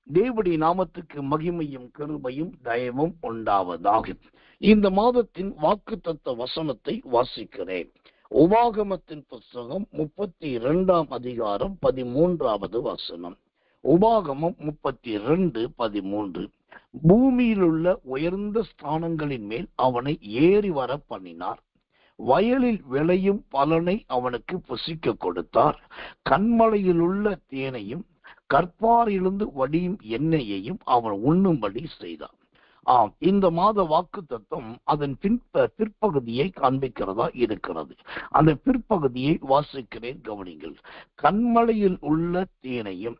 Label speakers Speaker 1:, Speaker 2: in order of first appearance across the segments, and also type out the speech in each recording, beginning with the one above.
Speaker 1: தேவனுடைய நாமத்துக்கு மகிமையும் கிருபையும் தயவும் உண்டாவதாக. இந்த மாதத்தின் வாக்குத்தத்த வசனத்தை வாசிக்கிறேன். உபாகமத்தின் புஸ்தகம் 32 அதிகாரம் 13வது வசனம். உபாகமம் 32:13. பூமியில் உள்ள உயர்ந்த ஸ்தானங்களின் மேல் அவனை ஏறி வர பண்ணினார். வயலில் விளையும் பலனை அவனுக்கு புசிக்க கொடுத்தார். கண்மலையில் உள்ள தேனையும் கற்பாரிலிருந்து வடியும் எண்ணெயையும் அவன் உண்ணும்படி செய்தார். இந்த மாத வாக்கு தத்துவம் அதன் பிற்பகுதியை காண்பிக்கிறதா இருக்கிறது. அந்த பிற்பகுதியை வாசிக்கிறேன், கவனிங்கள். கண்மலையில் உள்ள தேனையும்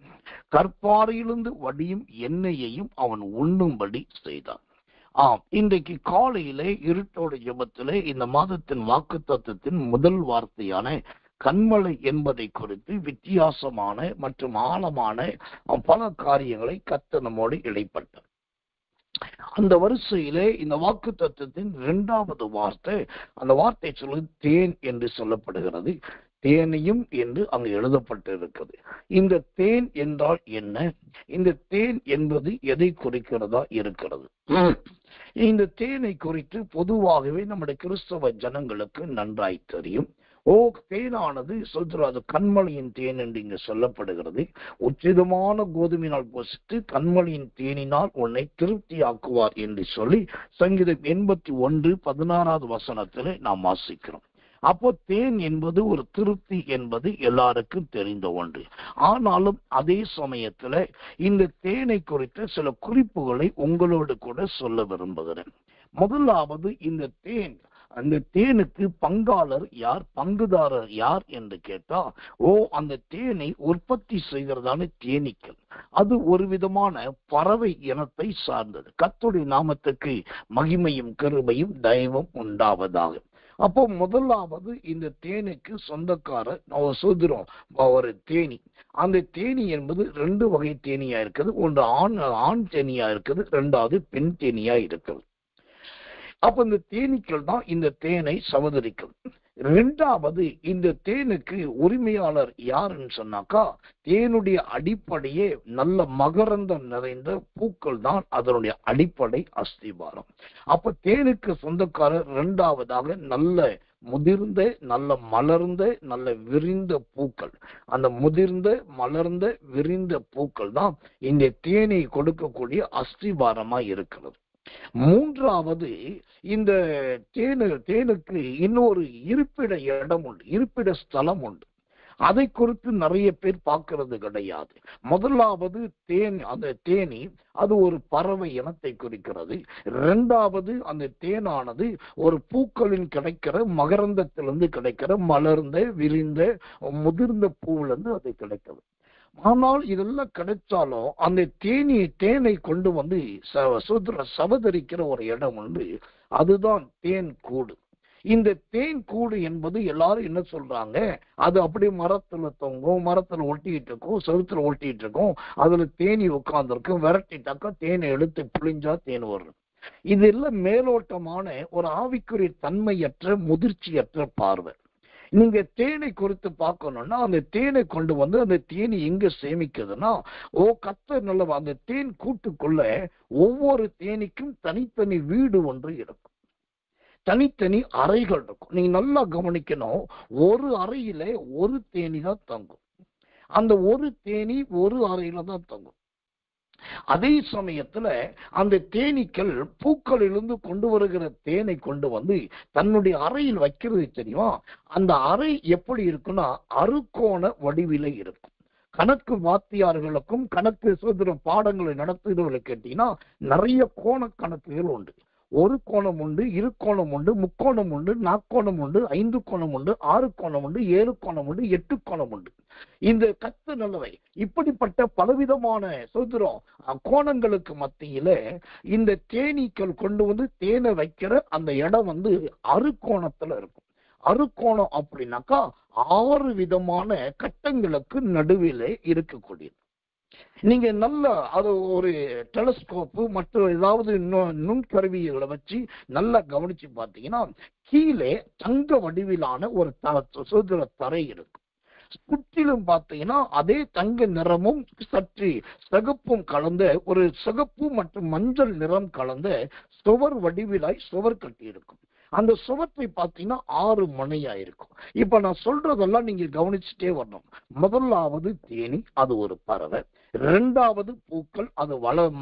Speaker 1: கற்பாரிலிருந்து வடியும் எண்ணெயையும் அவன் உண்ணும்படி செய்தான். இன்றைக்கு காலையிலே இருட்டோட ஜெபத்திலே இந்த மாதத்தின் வாக்கு தத்துவத்தின் முதல் வார்த்தையான கண்மலை என்பதை குறித்து வித்தியாசமான மற்றும் ஆழமான பல காரியங்களை கர்த்தர் நம்மோடு இடைப்பட்டார். அந்த வரிசையிலே இந்த வாக்கு தத்துவத்தின் 2வது வார்த்தை, அந்த வார்த்தை சொல்வது தேன் என்று சொல்லப்படுகிறது. தேனையும் என்று அங்கு எழுதப்பட்டிருக்கிறது. இந்த தேன் என்றால் என்ன? இந்த தேன் என்பது எதை குறிக்கிறதா இருக்கிறது? இந்த தேனை குறித்து பொதுவாகவே நம்முடைய கிறிஸ்தவ ஜனங்களுக்கு நன்றாய் தெரியும். தேனானது சொல்றது கண்மலையின் தேன் என்று இங்கு சொல்லப்படுகிறது. உச்சிதமான கோதுமையினால் பொசித்து கண்மலையின் தேனினால் உன்னை திருப்தி ஆக்குவார் என்று சொல்லி சங்கீதம் 81:16 வசனத்திலே நாம் வாசிக்கிறோம். அப்போ தேன் என்பது ஒரு திருப்தி என்பது எல்லாருக்கும் தெரிந்த ஒன்று. ஆனாலும் அதே சமயத்துல இந்த தேனை குறித்த சில குறிப்புகளை உங்களோடு கூட சொல்ல விரும்புகிறேன். முதலாவது, அந்த தேனுக்கு பங்காளர் யார், பங்குதாரர் யார் என்று கேட்டா, அந்த தேனை உற்பத்தி செய்கிறதான தேனீக்கள். அது ஒரு விதமான பறவை இனத்தை சார்ந்தது. கர்த்தருடைய நாமத்துக்கு மகிமையும் கிருபையும் தயவும் உண்டாவதாக. அப்போ முதலாவது, இந்த தேனுக்கு சொந்தக்காரர் சொல்கிறோம் ஒரு தேனி. அந்த தேனி என்பது 2 வகை தேனியா இருக்குது. ஒன்று ஆண் தேனியா இருக்குது, 2வது பெண் தேனியா இருக்குது. அப்ப இந்த தேனீக்கள் தான் இந்த தேனை சமதரிக்கும். 2வது, இந்த தேனுக்கு உரிமையாளர் யாருன்னு சொன்னாக்கா, தேனுடைய அடிப்படையே நல்ல மகரந்தம் நிறைந்த பூக்கள் தான் அதனுடைய அடிப்படை அஸ்திபாரம். அப்ப தேனுக்கு சொந்தக்காரர் 2வதாக நல்ல முதிர்ந்த, நல்ல மலர்ந்த, நல்ல விரிந்த பூக்கள். அந்த முதிர்ந்த, மலர்ந்த, விரிந்த பூக்கள் தான் இந்த தேனை கொடுக்கக்கூடிய அஸ்திபாரமா இருக்கிறது. 3வது, இந்த தேனுக்கு இன்னொரு இருப்பிட இடம் உண்டு, இருப்பிட ஸ்தலம் உண்டு. அதை குறித்து நிறைய பேர் பார்க்கிறது கிடையாது. முதலாவது அந்த தேனி அது ஒரு பறவை இனத்தை குறிக்கிறது. 2வது, அந்த தேனானது ஒரு பூக்களின் கிடைக்கிற மகரந்தத்திலிருந்து கிடைக்கிற மலர்ந்த, விரிந்த, முதிர்ந்த பூவிலிருந்து அது கிடைக்கிறது. ஆனால் இதெல்லாம் கிடைச்சாலும் அந்த தேனை கொண்டு வந்து சவதரிக்கிற ஒரு இடம் உண்டு. அதுதான் தேன் கூடு. இந்த தேன் கூடு என்பது எல்லாரும் என்ன சொல்றாங்க, அது அப்படி மரத்துல தொங்கும், மரத்துல ஒட்டிட்டு இருக்கும், செவுத்துல ஒட்டிட்டு இருக்கும். அதுல தேனி உட்கார்ந்துருக்கும். விரட்டிட்டாக்கா தேனை எடுத்து புளிஞ்சா தேன் வரும். இதெல்லாம் மேலோட்டமான ஒரு ஆவிக்குரிய தன்மையற்ற முதிர்ச்சியற்ற பார்வை. நீங்க தேனை குறித்து பார்க்கணும்னா, அந்த தேனை கொண்டு வந்து அந்த தேனி எங்க சேமிக்குதுன்னா, கர்த்தர் நல்ல அந்த தேன் கூட்டுக்குள்ள ஒவ்வொரு தேனிக்கும் தனித்தனி வீடு ஒன்று இருக்கும், தனித்தனி அறைகள் இருக்கும். நீங்க நல்லா கவனிக்கணும். ஒரு அறையில ஒரு தேனி தான் தங்கும். அந்த ஒரு தேனி ஒரு அறையில தான் தங்கும். அதே சமயத்துல அந்த தேனீக்கள் பூக்களிலிருந்து கொண்டு வருகிற தேனை கொண்டு வந்து தன்னுடைய அறையில் வைக்கிறது தெரியுமா? அந்த அறை எப்படி இருக்குன்னா, அறுகோண வடிவில இருக்கும். கணக்கு வாத்தியார்களுக்கும் கணக்கு சோதர பாடங்களை நடத்துகிறவர்களுக்கு கேட்டீங்கன்னா நிறைய கோண கணக்குகள் உண்டு. ஒரு கோணம் உண்டு, இரு கோணம் உண்டு, முக்கோணம் உண்டு, நாற்கோணம் உண்டு, 5 கோணம் உண்டு, 6 கோணம் உண்டு, 7 கோணம் உண்டு, 8 கோணம் உண்டு. இந்த கத்து நல்லவை இப்படிப்பட்ட பலவிதமான சோதரம் கோணங்களுக்கு மத்தியில இந்த தேனீக்கள் கொண்டு வந்து தேனை வைக்கிற அந்த இடம் வந்து அறுகோணத்துல இருக்கும். அறுகோணம் அப்படின்னாக்கா 6 விதமான கட்டங்களுக்கு நடுவிலே இருக்கக்கூடியது. நீங்க நல்ல அது ஒரு டெலஸ்கோப்பு மற்ற ஏதாவது நுண்கருவிகளை வச்சு நல்லா கவனிச்சு பார்த்தீங்கன்னா, கீழே தங்க வடிவிலான ஒரு சுதந்திர தரை இருக்கும். சுற்றிலும் பார்த்தீங்கன்னா அதே தங்க நிறமும் சற்று சிகப்பும் கலந்த ஒரு சிகப்பு மற்றும் மஞ்சள் நிறம் கலந்த சுவர் வடிவிலாய் சுவர் கட்டி இருக்கும். அந்த சுவற்றை பார்த்தீங்கன்னா 6 முனையா இருக்கும். இப்ப நான் சொல்றதெல்லாம் நீங்க கவனிச்சுட்டே வரணும். முதலாவது தேனி, அது ஒரு பறவை. இரண்டாவது பூக்கள், அது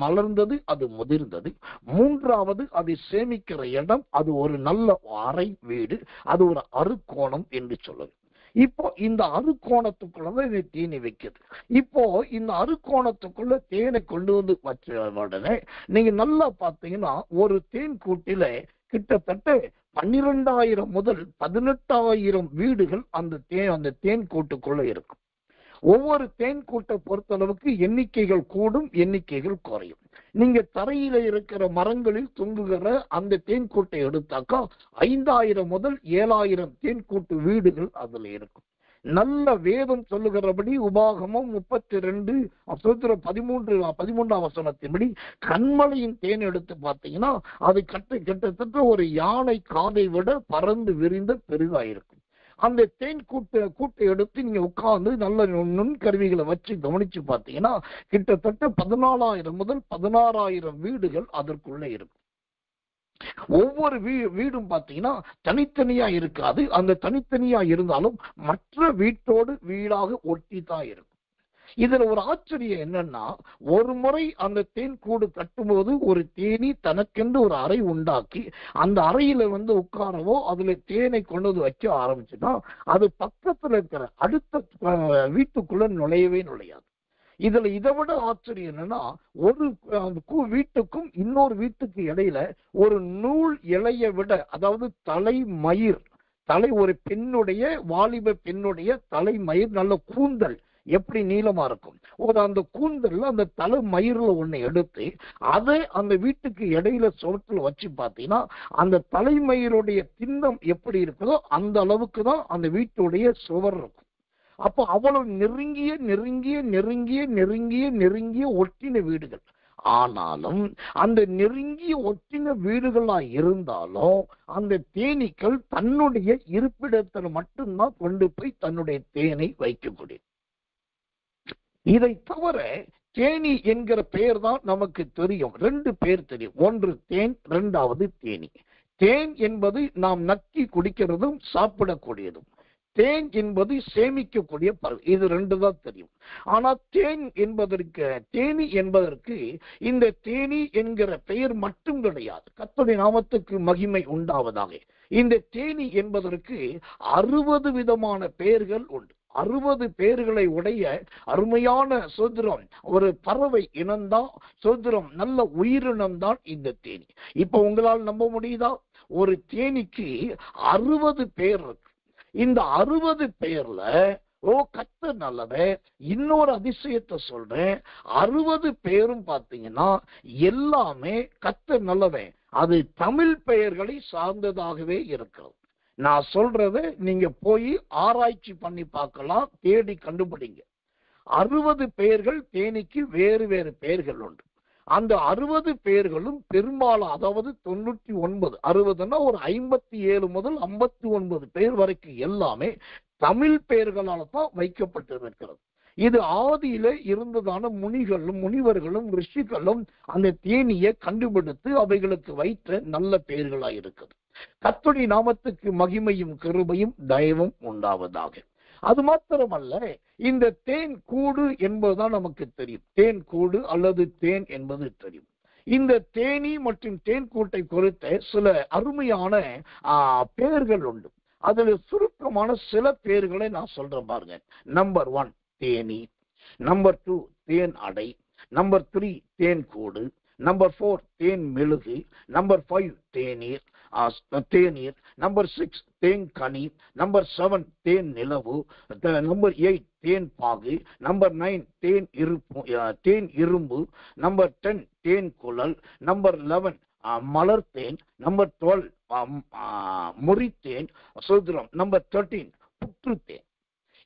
Speaker 1: மலர்ந்தது, அது முதிர்ந்தது. மூன்றாவது அதை சேமிக்கிற இடம், அது ஒரு நல்ல அறை வீடு, அது ஒரு அறுகோணம் என்று சொல்லுது. இப்போ இந்த அறுகோணத்துக்குள்ளதான் இது தேனி வைக்குது. இப்போ இந்த அறுகோணத்துக்குள்ள தேனை கொண்டு வந்து வச்ச உடனே நீங்க நல்லா பார்த்தீங்கன்னா ஒரு தேன் கூட்டில கிட்டத்தட்ட 12,000 முதல் 18,000 வீடுகள் அந்த தேன் கூட்டுக்குள்ள இருக்கும். ஒவ்வொரு தேன் கூட்டை பொறுத்தளவுக்கு எண்ணிக்கைகள் கூடும், எண்ணிக்கைகள் குறையும். நீங்க தரையில இருக்கிற மரங்களில் தொங்குகிற அந்த தேன் கூட்டை எடுத்தாக்கா 5,000 முதல் 7,000 தேன் கூட்டு வீடுகள் அதுல இருக்கும். நல்ல வேதம் சொல்லுகிறபடி உபாகமம் 32:13 வசனத்தின்படி கண்மலையின் தேன் எடுத்து பார்த்தீங்கன்னா அது கிட்டத்தட்ட ஒரு யானை காதை விட பறந்து விரிந்த பெரிதாயிருக்கும். அந்த தேன் கூட்டை எடுத்து நீங்க உட்கார்ந்து நல்ல நுண்கருவிகளை வச்சு கவனிச்சு பார்த்தீங்கன்னா கிட்டத்தட்ட 14,000 முதல் 16,000 வீடுகள் அதற்குள்ள இருக்கும். ஒவ்வொரு வீடும் பார்த்தீங்கன்னா தனித்தனியா இருக்காது. அந்த தனித்தனியா இருந்தாலும் மற்ற வீட்டோடு வீடாக ஒட்டி தான் இருக்கும். இதுல ஒரு ஆச்சரியம் என்னன்னா, ஒரு முறை அந்த தேன் கூடு கட்டும்போது ஒரு தேனி தனக்கென்று ஒரு அறை உண்டாக்கி அந்த அறையில உட்காரவோ அதுல தேனை கொண்டு வந்து வைக்க ஆரம்பிச்சுன்னா அது பக்கத்துல இருக்கிற அடுத்த வீட்டுக்குள்ள நுழையவே நுழையாது. இதுல இதை விட ஆச்சரியம் என்னன்னா, ஒரு வீட்டுக்கும் இன்னொரு வீட்டுக்கு இடையில ஒரு நூல் இலையை விட, அதாவது ஒரு பெண்ணுடைய வாலிப பெண்ணுடைய தலைமயிர் நல்ல கூந்தல் எப்படி நீளமா இருக்கும், அந்த கூந்தல்ல அந்த தலை மயிர்ல ஒண்ணு எடுத்து அதை அந்த வீட்டுக்கு இடையில சுவத்துல வச்சு பார்த்தீங்கன்னா அந்த தலைமயிருடைய திண்ணம் எப்படி இருக்குதோ அந்த அளவுக்கு தான் அந்த வீட்டுடைய சுவர் இருக்கும். அப்போ அவ்வளவு நெருங்கிய நெருங்கிய நெருங்கிய நெருங்கிய நெருங்கிய ஒட்டின வீடுகள். ஆனாலும் அந்த நெருங்கிய ஒட்டின வீடுகளா இருந்தாலும் அந்த தேனீக்கள் தன்னுடைய இருப்பிடத்தில் மட்டும்தான் கொண்டு போய் தன்னுடைய தேனை வைக்கக்கூடிய. இதை தவிர தேனி என்கிற பெயர் தான் நமக்கு தெரியும். 2 பேர் தெரியும். ஒன்று தேன், இரண்டாவது தேனி. தேன் என்பது நாம் நக்கி குடிக்கிறதும் சாப்பிடக்கூடியதும். தேன் என்பது சேமிக்கக்கூடிய பறவை. இது 2 தான் தெரியும். ஆனா தேனி என்பதற்கு இந்த தேனி என்கிற பெயர் மட்டும் கிடையாது. கர்த்தருடைய நாமத்துக்கு மகிமை உண்டாவதாக. இந்த தேனி என்பதற்கு 60 விதமான பெயர்கள் உண்டு. 60 பேர்களை உடைய அருமையான சோதரம் ஒரு பறவை இனம்தான், சோதரம் நல்ல உயிரினம்தான் இந்த தேனி. இப்ப உங்களால் நம்ப முடியுதா? ஒரு தேனிக்கு 60 பேர் இருக்கு. இந்த 60 பேர்ல கர்த்தர் நல்லவே. இன்னொரு அதிசயத்தை சொல்றேன். 60 பேரும் பார்த்தீங்கன்னா எல்லாமே கர்த்தர் நல்லவே, அது தமிழ் பெயர்களை சார்ந்ததாகவே இருக்கிறது. நான் சொல்றத நீங்க போய் ஆராய்ச்சி பண்ணி பார்க்கலாம், தேடி கண்டுபிடிங்க. 60 பெயர்கள் தேனிக்கு வேறு வேறு பெயர்கள் உண்டு. அந்த 60 பெயர்களும் பெரும்பாலும், அதாவது 99, 60ன்னா ஒரு 57 முதல் 59 பெயர் வரைக்கும் எல்லாமே தமிழ் பெயர்களால தான் வைக்கப்பட்டிருக்கிறது. இது ஆதியில இருந்ததான முனிவர்களும் ரிஷிகளும் அந்த தேனியை கண்டுபிடித்து அவைகளுக்கு வைத்த நல்ல பெயர்களா இருக்குது. கர்த்தருடைய நாமத்துக்கு மகிமையும் கிருபையும் தயவும் உண்டாவதாக. அது மாத்திரமல்ல, இந்த தேன் கூடு என்பதுதான் நமக்கு தெரியும். தேன் கூடு அல்லது தேன் என்பது தெரியும். இந்த தேனி மற்றும் தேன் கூட்டை குறித்த சில அருமையான பெயர்கள் உண்டு. அதுல சுருக்கமான சில பெயர்களை நான் சொல்றேன் பாருங்க. நம்பர் 1 தேனி, நம்பர் 2 தேன் அடை, நம்பர் 3 தேன் கூடு, நம்பர் 4 தேன் மெழுகு, நம்பர் 5 தேநீர், நம்பர் 6 தேன் கனி, நம்பர் 7 தேன் நிலவு, நம்பர் 8 தேன் பாகு, நம்பர் 9 தேன் இரும்பு, நம்பர் 10 தேன் குழல், நம்பர் 11 மலர் தேன், நம்பர் 12 முறித்தேன் சோதரம், நம்பர் 13 புற்று தேன்.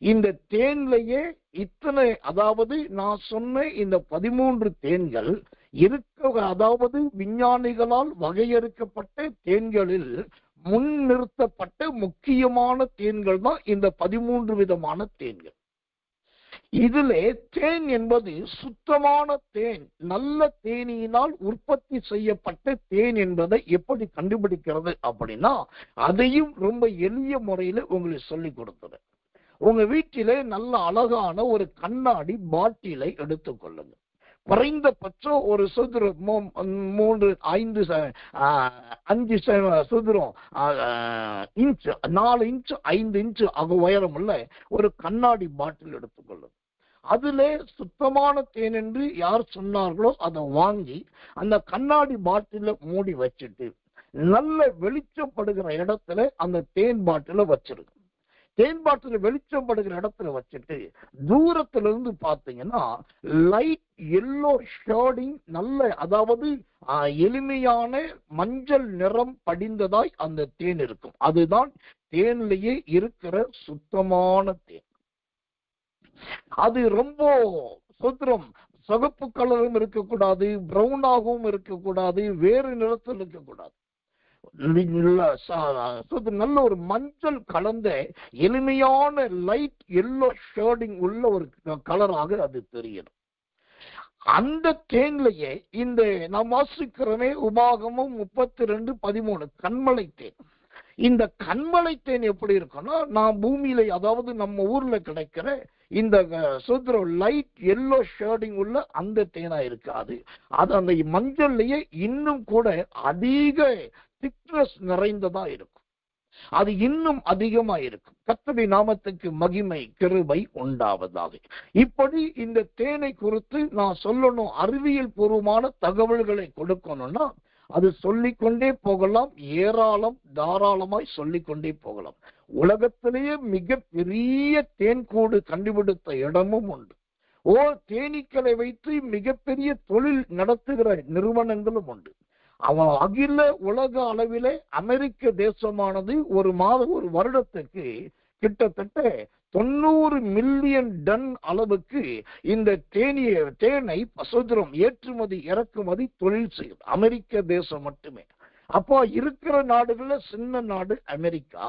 Speaker 1: இந்த தேன்லயே இத்தனை, அதாவது நான் சொன்ன இந்த 13 தேன்கள் இருக்க, அதாவது விஞ்ஞானிகளால் வகையறுக்கப்பட்ட தேன்களில் முன்னிறுத்தப்பட்ட முக்கியமான தேன்கள் தான் இந்த 13 விதமான தேன்கள். இதிலே தேன் என்பது சுத்தமான தேன், நல்ல தேனியினால் உற்பத்தி செய்யப்பட்ட தேன் என்பதை எப்படி கண்டுபிடிக்கிறது அப்படின்னா, அதையும் ரொம்ப எளிய முறையில உங்களுக்கு சொல்லி கொடுத்துறேன். உங்க வீட்டிலே நல்ல அழகான ஒரு கண்ணாடி பாட்டிலை எடுத்துக்கொள்ளுங்க. குறைந்தபட்சம் ஒரு சுதந்திரம் 5 சுதந்திரம் இன்ச், 4 இன்ச் 5 இன்ச் உயரம் உள்ள ஒரு கண்ணாடி பாட்டில் எடுத்துக்கொள்ளுங்க. அதிலே சுத்தமான தேன் என்று யார் சொன்னார்களோ அதை வாங்கி அந்த கண்ணாடி பாட்டில மூடி வச்சுட்டு நல்ல வெளிச்சப்படுகிற இடத்துல அந்த தேன் பாட்டில வச்சிருக்கு. தேன் பாட்டில வெளிச்சப்படுகிற இடத்துல வச்சுட்டு தூரத்திலிருந்து பார்த்தீங்கன்னா லைட் எல்லோ ஷேடிங், நல்ல அதாவது எளிமையான மஞ்சள் நிறம் படிந்ததாய் அந்த தேன் இருக்கும். அதுதான் தேன்லயே இருக்கிற சுத்தமான தேன். அது ரொம்ப சுத்திரம் சிவப்பு கலரும் இருக்கக்கூடாது, பிரவுனாகவும் இருக்கக்கூடாது, வேறு நிறத்தில் இருக்கக்கூடாது. நல்ல ஒரு மஞ்சள் கலந்த எளிமையான லைட் எல்லோ ஷேடிங் உள்ள ஒரு கலராக அது தெரியணும். அந்த தேன்லயே இந்த நாம் வாசிக்கிறோமே உபாகமம் 32:13 கண்மலை தேன். இந்த கண்மலை தேன் எப்படி இருக்குன்னா, நான் பூமியில அதாவது நம்ம ஊர்ல கிடைக்கிற இந்த சுத்திரம் லைட் எல்லோ ஷேடிங் உள்ள அந்த தேனா இருக்காது. அது அந்த மஞ்சள்லயே இன்னும் கூட அதிக திக்னஸ் நிறைந்ததா இருக்கும். அது இன்னும் அதிகமா இருக்கும். கர்த்தருடைய நாமத்துக்கு மகிமை கிருபை உண்டாவதாக. இப்படி இந்த தேனை குறித்து நான் சொல்லணும், அறிவியல் பூர்வமான தகவல்களை கொடுக்கணும்னா அது சொல்லிக்கொண்டே போகலாம், ஏராளம் தாராளமாய் சொல்லிக்கொண்டே போகலாம். உலகத்திலேயே மிக பெரிய தேன்கூடு கண்டுபிடித்த இடமும் உண்டு. தேனீக்களை வைத்து மிகப்பெரிய தொழில் நடத்துகிற நிறுவனங்களும் உண்டு. அவன் அகில உலக அளவிலே அமெரிக்க தேசமானது ஒரு வருடத்துக்கு கிட்டத்தட்ட 90 மில்லியன் டன் அளவுக்கு இந்த தேனை சுதந்திரம் ஏற்றுமதி இறக்குமதி தொழில் செய்யுது அமெரிக்க தேசம் மட்டுமே. அப்போ இருக்கிற நாடுகள்ல சின்ன நாடு அமெரிக்கா,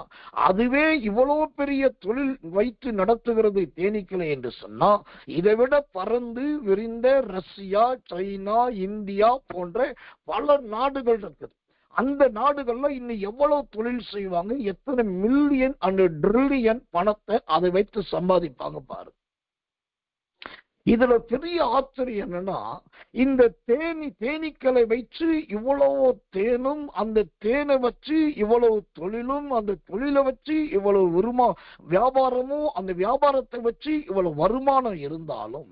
Speaker 1: அதுவே இவ்வளவு பெரிய தொழில் வைத்து நடத்துகிறது தேனீக்களை என்று சொன்னா, இதை விட பறந்து விரிந்த ரஷ்யா, சைனா, இந்தியா போன்ற பல நாடுகள் இருக்குது. அந்த நாடுகள்ல இன்னும் எவ்வளவு தொழில் செய்வாங்க, எத்தனை மில்லியன் அண்ட் ட்ரில்லியன் பணத்தை அதை வைத்து சம்பாதிப்பாங்க பாரு. இதுல பெரிய ஆச்சரியம் என்னன்னா, இந்த தேனீக்களை வச்சு இவ்வளவு தேனும், அந்த தேனை வச்சு இவ்வளவு தொழிலும், அந்த தொழிலை வச்சு இவ்வளவு வியாபாரமும், அந்த வியாபாரத்தை வச்சு இவ்வளவு வருமானம் இருந்தாலும்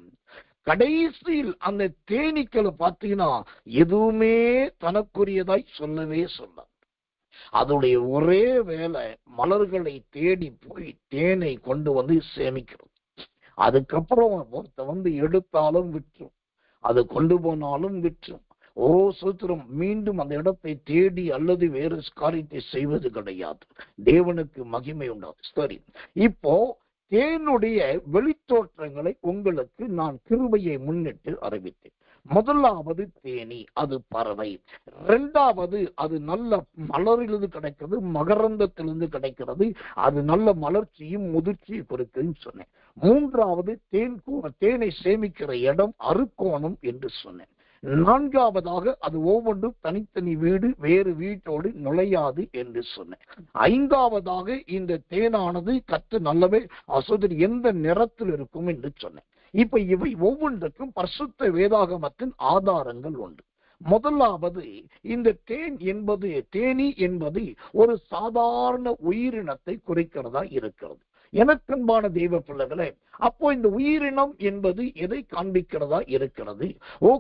Speaker 1: கடைசியில் அந்த தேனீக்களை பார்த்தீங்கன்னா எதுவுமே தனக்குரியதாய் சொல்லவே சொல்லாது. அதோடைய ஒரே வேலை மலர்களை தேடி போய் தேனை கொண்டு வந்து சேமிக்கிறது. அதுக்கப்புறம் ஒருத்த எடுத்தாலும் விற்றும், அது கொண்டு போனாலும் விற்றும். சூத்திரம் மீண்டும் அந்த இடத்தை தேடி அல்லது வேறு காரியத்தை செய்வது கிடையாது. தேவனுக்கு மகிமை உண்டாது. சரி, இப்போ தேனுடைய வெளித்தோற்றங்களை உங்களுக்கு நான் கிருபையை முன்னிட்டு அறிவித்தேன். முதலாவது தேனி, அது பறவை. இரண்டாவது அது நல்ல மலரிலிருந்து கிடைக்கிறது, மகரந்தத்திலிருந்து கிடைக்கிறது, அது நல்ல மலர்ச்சியும் முதிர்ச்சியும் கொடுக்குன்னு சொன்னேன். மூன்றாவது தேனை சேமிக்கிற இடம் அறுக்கோணம் என்று சொன்னேன். நான்காவதாக அது ஒவ்வொன்றும் தனித்தனி வீடு, வேறு வீட்டோடு நுழையாது என்று சொன்னேன். ஐந்தாவதாக இந்த தேனானது கற்று நல்லவே எந்த நிறத்தில் இருக்கும் என்று சொன்னேன். இப்ப இவை ஒவ்வொன்றுக்கும் பரிசுத்த வேதாகமத்தின் ஆதாரங்கள் உண்டு. முதலாவது, இந்த தேனி என்பது ஒரு சாதாரண உயிரினத்தை குறிக்கிறதா இருக்கிறது. எனக்கன்பான தெய்வ பிள்ளைகளே, அப்போ இந்த உயிரினம் என்பது எதை காண்பிக்கிறதா இருக்கிறது?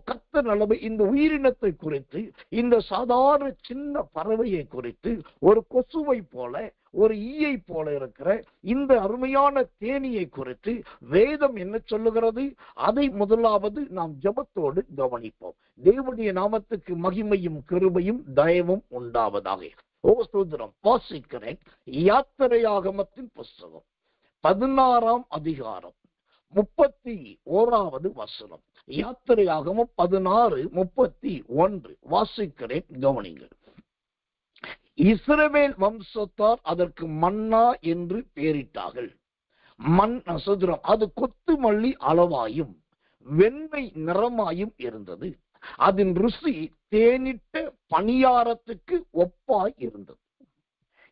Speaker 1: கர்த்தர் நல்லவை இந்த உயிரினத்தை குறித்து, இந்த சாதாரண சின்ன பறவையை குறித்து, ஒரு கொசுவை போல, ஒரு ஈயை போல இருக்கிற இந்த அருமையான தேனியை குறித்து வேதம் என்ன சொல்லுகிறது? அதை முதலாவது நாம் ஜெபத்தோடு கவனிப்போம். தேவனுடைய நாமத்துக்கு மகிமையும் கிருபையும் தயவும் உண்டாவதாக. ஸ்தோத்திரம். வாசிக்கிறேன். யாத்திரையாகமத்தின் புஸ்தகம் 16ஆம் அதிகாரம் 31வது வசனம். யாத்திரையாகமம் 16:31 வாசிக்கிறேன், கவனிங்கள். இஸ்ரவேல் வம்சத்தார் அதற்கு மன்னா என்று பெயரிட்டார்கள். சதுரம் அது கொத்துமல்லி அளவாயும் வெண்மை நிறமாயும் இருந்தது. அதன் ருசி தேனிட்ட பணியாரத்துக்கு ஒப்பாய் இருந்தது.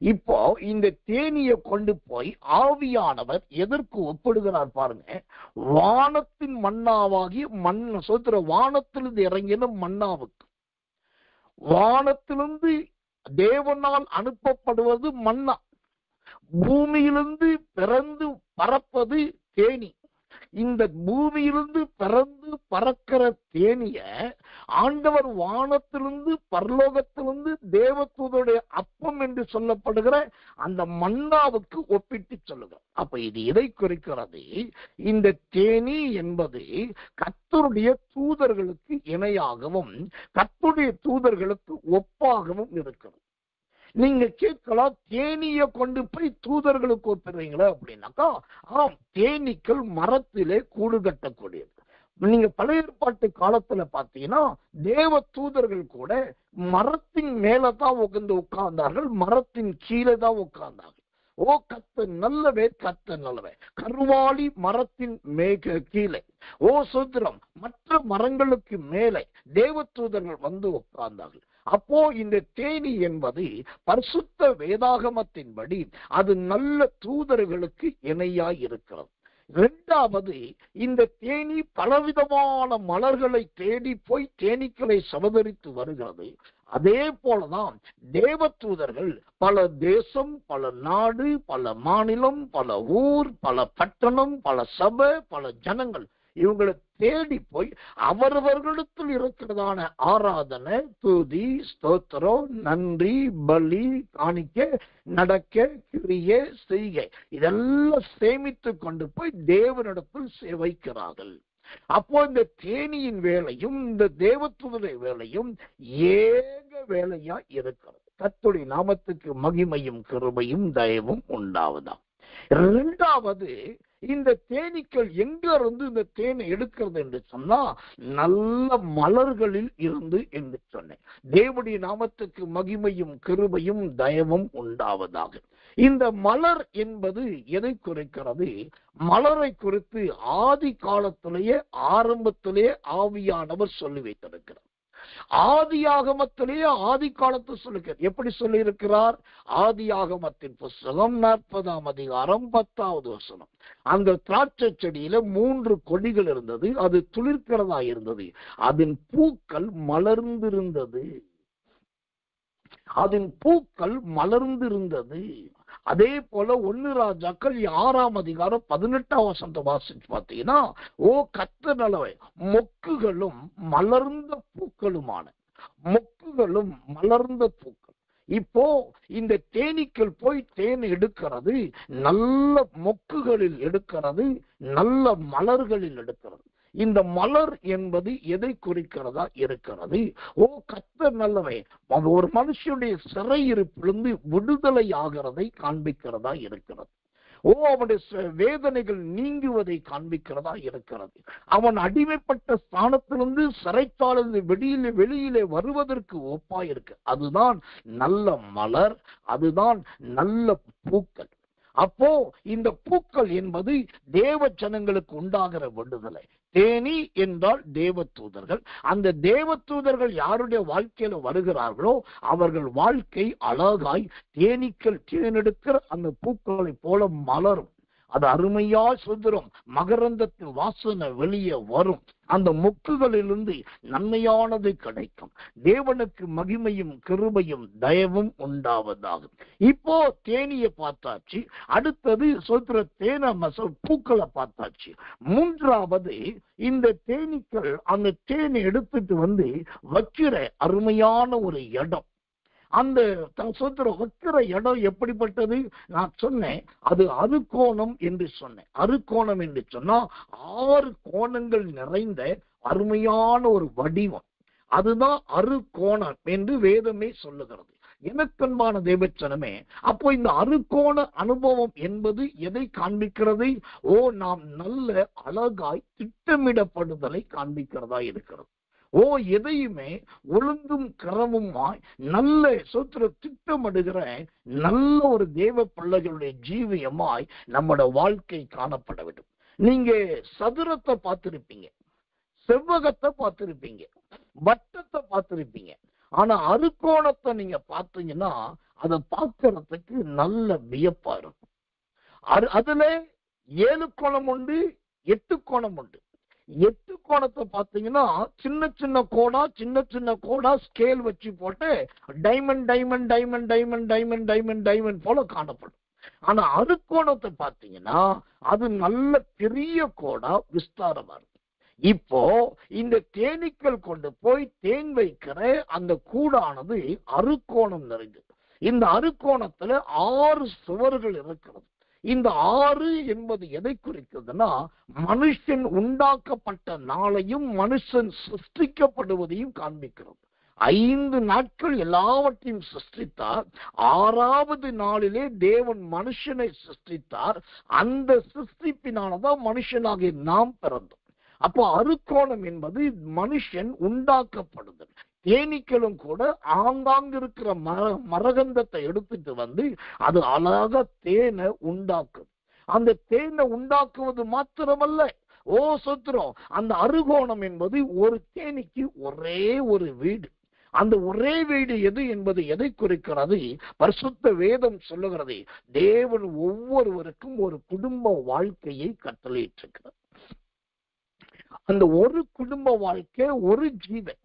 Speaker 1: இப்போ இந்த தேனியை கொண்டு போய் ஆவியானவர் எதற்கு ஒப்பிடுகிறார் பாருங்க. வானத்தின் மன்னாவாகிய வானத்திலிருந்து இறங்கின மன்னாவுக்கு, வானத்திலிருந்து தேவனால் அனுப்பப்படுவது மன்னா, பூமியிலிருந்து பிறந்து பறப்பது தேனி. இந்த பூமியிலிருந்து பிறந்து பறக்கிற தேனிய ஆண்டவர் வானத்திலிருந்து பரலோகத்திலிருந்து தேவதூதருடைய அப்பம் என்று சொல்லப்படுகிற அந்த மன்னாவுக்கு ஒப்பிட்டு சொல்லுகிறார். அப்ப இது எதை குறிக்கிறது? இந்த தேனி என்பது கர்த்தருடைய தூதர்களுக்கு இணையாகவும் கர்த்தருடைய தூதர்களுக்கு ஒப்பாகவும் இருக்கிறது. நீங்க கேட்கலாம், தேனியை கொண்டு போய் தூதர்களுக்கு ஒப்பிடுறீங்களா அப்படின்னாக்கா, ஆம், தேனீக்கள் மரத்திலே கூடு கட்டக்கூடியது. நீங்க பழைய ஏற்பாட்டு காலத்துல பாத்தீங்கன்னா தேவ தூதர்கள் கூட மரத்தின் மேலதான் உட்கார்ந்தார்கள், மரத்தின் கீழே தான் உட்கார்ந்தார்கள். ஓ கத்த நல்லவே, கத்த நல்லவே. கருவாளி மரத்தின் கீழே, ஓ சுத்திரம் மற்ற மரங்களுக்கு மேலே தேவ தூதர்கள் வந்து உட்கார்ந்தார்கள். அப்போ இந்த தேனி என்பது பரிசுத்த வேதாகமத்தின்படி அது நல்ல தூதர்களுக்கு இணையாய் இருக்கிறது. இரண்டாவது, இந்த தேனி பலவிதமான மலர்களை தேடி போய் தேனீக்களை சமதரித்து வருகிறது. அதே போலதான் தேவ தூதர்கள் பல தேசம், பல நாடு, பல மாநிலம், பல ஊர், பல பட்டணம், பல சபை, பல ஜனங்கள் இவங்களை தேடி போய் அவரவர்களிடத்தில் இருக்கிறதான ஆராதனை, துதி, ஸ்தோத்திரம், நன்றி, பலி, காணிக்க, நடக்க, கிரியை, செய்கை இதெல்லாம் சேமித்து கொண்டு போய் தேவனிடத்தில் வைக்கிறார்கள். அப்போ இந்த தேனியின் வேலையும் இந்த தேவதூதருடைய வேலையும் ஏக வேலையா இருக்கிறது. கர்த்தருடைய நாமத்துக்கு மகிமையும் கிருபையும் தயவும் உண்டாவதாம். இரண்டாவது, இந்த தேனீக்கள் எங்க இருந்து இந்த தேனை எடுக்கிறது என்று சொன்னா நல்ல மலர்களில் இருந்து என்று சொன்னேன். தேவனுடைய நாமத்துக்கு மகிமையும் கிருபையும் தயவும் உண்டாவதாக. இந்த மலர் என்பது எதை குறிக்கிறது? மலரை குறித்து ஆதி காலத்திலேயே ஆரம்பத்திலேயே ஆவியானவர் சொல்லி வைத்திருக்கிறார். ஆதியாகமத்திலேயே ஆதி காலத்தை சொல்லுகிறார். எப்படி சொல்லி இருக்கிறார்? ஆதியாகமத்தின் புஸ்தகம் 40ஆம் அதிகாரம் 10வது வசனம். அந்த திராட்சை செடியில 3 கொடிகள் இருந்தது, அது துளிர்க்கிறதா இருந்தது, அதன் பூக்கள் மலர்ந்திருந்தது. அதன் பூக்கள் மலர்ந்திருந்தது. அதே போல 1 ராஜாக்கள் 6ஆம் அதிகாரம் 18ஆம் வசனத்தை வாசிச்சு பார்த்தீங்கன்னா, ஓ கர்த்தர் நல்லவர், மொக்குகளும் மலர்ந்த பூக்களுமான, மொக்குகளும் மலர்ந்த பூக்கள். இப்போ இந்த தேனீக்கள் போய் தேன் எடுக்கிறது, நல்ல மொக்குகளில் எடுக்கிறது, நல்ல மலர்களில் எடுக்கிறது. இந்த மலர் என்பது எதை குறிக்கிறதா இருக்கிறது? ஓ கர்த்தர் நல்லவே, ஒரு மனுஷனுடைய சிறையிருப்பிலிருந்து விடுதலை ஆகிறதை காண்பிக்கிறதா இருக்கிறது. ஓ அவனுடைய வேதனைகள் நீங்குவதை காண்பிக்கிறதா இருக்கிறது. அவன் அடிமைப்பட்ட ஸ்தானத்திலிருந்து சிறைச்சாலிருந்து வெளியிலே வருவதற்கு ஒப்பா இருக்கு. அதுதான் நல்ல மலர், அதுதான் நல்ல பூக்கள். அப்போ இந்த பூக்கள் என்பது தேவ ஜனங்களுக்கு உண்டாகிற விடுதலை. தேனி என்றால் தேவ தூதர்கள். அந்த தேவ தூதர்கள் யாருடைய வாழ்க்கையில வருகிறார்களோ அவர்கள் வாழ்க்கை அழகாய் தேனீக்கள் தேனெடுக்கிற அந்த பூக்களை போல மலரும். அது அருமையா சுதரும், மகரந்தத்தின் வாசனை வெளியே வரும். அந்த மொக்குகளிலிருந்து நன்மையானது கிடைக்கும். தேவனுக்கு மகிமையும் கிருபையும் தயவும் உண்டாவதாகும். இப்போ தேனியை பார்த்தாச்சு, அடுத்தது சொல்ற பூக்களை பார்த்தாச்சு. மூன்றாவது, இந்த தேனீக்கள் அந்த தேனை எடுத்துட்டு வந்து வைக்கிற அருமையான ஒரு இடம். அந்த வைக்கிற இடம் எப்படிப்பட்டது? நான் சொன்னேன், அது அறுகோணம் என்று சொன்னேன். அறுகோணம் என்று சொன்னா 6 கோணங்கள் நிறைந்த அருமையான ஒரு வடிவம். அதுதான் அறுகோணம் என்று வேதமே சொல்லுகிறது. எனக்கன்பான தேவச்சனமே, அப்போ இந்த அறுகோண அனுபவம் என்பது எதை காண்பிக்கிறது? ஓ நாம் நல்ல அழகாய் திட்டமிடப்படுதலை காண்பிக்கிறதா இருக்கிறது. எதையுமே ஒழுங்கும் கரமுமாய் நல்ல திட்டமிடுகிற நல்ல ஒரு தேவ பிள்ளைகளுடைய ஜீவியமாய் நம்மட வாழ்க்கை காணப்பட வேண்டும். நீங்க சதுரத்தை பார்த்திருப்பீங்க, செவ்வகத்தை பார்த்திருப்பீங்க, வட்டத்தை பார்த்திருப்பீங்க. ஆனா அறுகோணத்தை நீங்க பார்த்தீங்கன்னா அதை பார்க்கறதுக்கு நல்ல வியப்பா இருக்கும். அதுல 7 கோணம் உண்டு, 8 கோணம் உண்டு. 8 கோணத்தை பார்த்தீங்கன்னா சின்ன சின்ன கோடா ஸ்கேல் வச்சு போட்டு டைமண்ட் போல காணப்படும். ஆனா அறுகோணத்தை பார்த்தீங்கன்னா அது நல்ல பெரிய கோடா விஸ்தாரமா இருக்கும். இப்போ இந்த தேனீக்கள் கொண்டு போய் தேன் வைக்கிற அந்த கூடானது அறுகோணம் நிறைந்தது. இந்த அறுகோணத்துல 6 சுவர்கள் இருக்கிறது. இந்த 6 என்பது எதை குறிக்கிறதுனா மனுஷன் உண்டாக்கப்பட்ட நாளையும் மனுஷன் சிருஷ்டிக்கப்படுவதையும் காண்பிக்கிறது. 5 நாட்கள் எல்லாவற்றையும் சிருஷ்டித்தார். 6வது நாளிலே தேவன் மனுஷனை சிருஷ்டித்தார். அந்த சிருஷ்டிப்பினால்தான் மனுஷனாகிய நாம் பிறந்தோம். அப்போ அறுகோணம் என்பது மனுஷன் உண்டாக்கப்படுதல். தேனீக்களும் கூட ஆங்காங்கு இருக்கிற மரகந்தத்தை எடுத்துட்டு வந்து அது அழகா தேனை உண்டாக்குது. அந்த தேனை உண்டாக்குவது மாத்திரமல்ல, சோத்திரம், அந்த அறுகோணம் என்பது ஒரு தேனீக்கு ஒரே ஒரு வீடு. அந்த ஒரே வீடு எது என்பது எதை குறிக்கிறது? பரிசுத்த வேதம் சொல்லுகிறது, தேவன் ஒவ்வொருவருக்கும் ஒரு குடும்ப வாழ்க்கையை கட்டளையிட்டிருக்கிறார். அந்த ஒரு குடும்ப வாழ்க்கை, ஒரு ஜீவன்,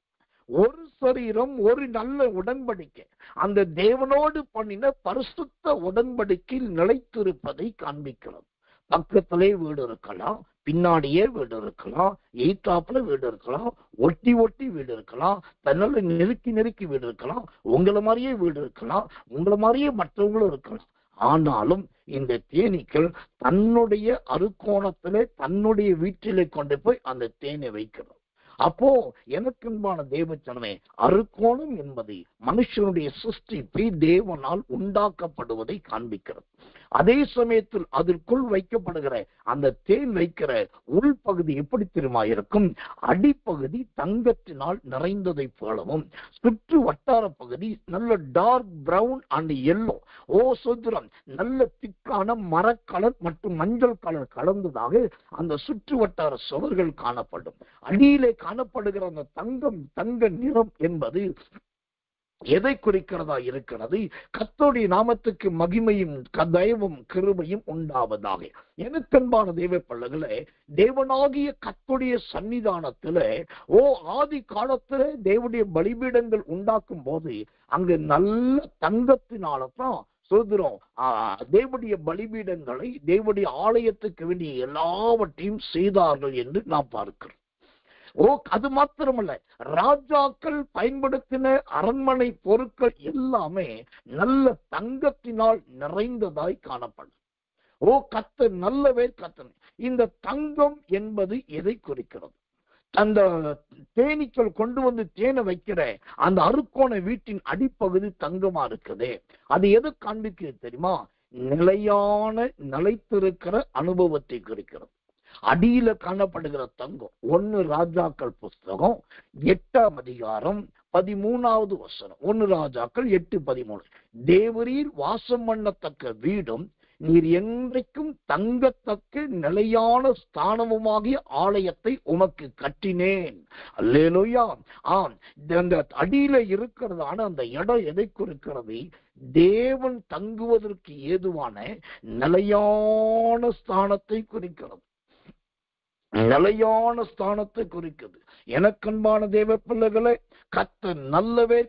Speaker 1: ஒரு சரீரம், ஒரு நல்ல உடன்படிக்கை, அந்த தேவனோடு பண்ணின பரிசுத்த உடன்படிக்கையில் நிலைத்திருப்பதை காண்பிக்கிறது. பக்கத்திலே வீடு இருக்கலாம், பின்னாடியே வீடு இருக்கலாம், எய்தாப்புல வீடு இருக்கலாம், ஒட்டி வீடு இருக்கலாம், தன்னால நெருக்கி வீடு இருக்கலாம், உங்களை மாதிரியே வீடு இருக்கலாம், உங்களை மாதிரியே மற்றவங்களும் இருக்கலாம். ஆனாலும் இந்த தேனீக்கள் தன்னுடைய அறுகோணத்திலே தன்னுடைய வீட்டிலே கொண்டு போய் அந்த தேனை வைக்கிறது. அப்போ எனக்கு அன்பான தேவச்சனமே, அறுகோணம் என்பது மனுஷனுடைய சிருஷ்டிப்பை தேவனால் உண்டாக்கப்படுவதை காண்பிக்கிறது. அதே சமயத்தில் அதற்குள் வைக்கப்படுகிற அந்த தேன் வைக்கிற உள்பகுதி எப்படி தெரியுமா இருக்கும்? அடிப்பகுதி தங்கத்தினால் நிறைந்ததை போலவும், சுற்று வட்டார பகுதி நல்ல டார்க் பிரவுன் அண்ட் எல்லோ, சுத்திரம், நல்ல திக்கான மரக்கலர் மற்றும் மஞ்சள் கலர் கலந்ததாக அந்த சுற்று வட்டார சுவர்கள் காணப்படும். அடியிலே காணப்படுகிற அந்த தங்க நிறம் என்பது எதை குறிக்கிறதா இருக்கிறது? கர்த்தருடைய நாமத்துக்கு மகிமையும் தயவும் கிருபையும் உண்டாவதாக. எனக்கு அன்பான தேவ பிள்ளைகளே, தேவனாகிய கர்த்தருடைய சன்னிதானத்திலே ஆதி காலத்திலே தேவனுடைய பலிபீடங்கள் உண்டாக்கும் போது அங்கு நல்ல தங்கத்தினால்தான் சொல்கிறோம் தேவனுடைய பலிபீடங்களை, தேவனுடைய ஆலயத்துக்கு வேண்டிய எல்லாவற்றையும் செய்தார்கள் என்று நாம் பார்க்கிறோம். அது மாத்திரமல்ல, ராஜாக்கள் பயன்படுத்தின அரண்மனை பொருட்கள் எல்லாமே நல்ல தங்கத்தினால் நிறைந்ததாய் காணப்படும். கர்த்தர் நல்லவே கர்த்தர். இந்த தங்கம் என்பது எதை குறிக்கிறது? அந்த தேனீக்கள் கொண்டு வந்து தேனை வைக்கிற அந்த அறுகோண வீட்டின் அடிப்பகுதி தங்கமா இருக்குது. அது எது காண்பிக்கிறது தெரியுமா? நிலைத்திருக்கிற அனுபவத்தை குறிக்கிறது. அடியில காணப்படுகிற தங்கம் 1 ராஜாக்கள் புஸ்தகம் 8ஆம் அதிகாரம் 13வது வசனம். 1 ராஜாக்கள் 8:13. தேவரீர் வாசம் பண்ணத்தக்க வீடும் நீர் என்றைக்கும் தங்கத்தக்க நிலையான ஸ்தானமுமாகிய ஆலயத்தை உமக்கு கட்டினேன். அல்லேலூயா. அந்த அடியில இருக்கிறதான அந்த இடம் எதை குறிக்கிறது? தேவன் தங்குவதற்கு ஏதுவான நிலையான ஸ்தானத்தை குறிக்கிறது. நிலையான ஸ்தானத்தை குறிக்குது. எனக்கு அன்பான தேவ பிள்ளைகளே, கர்த்தர் நல்லவே.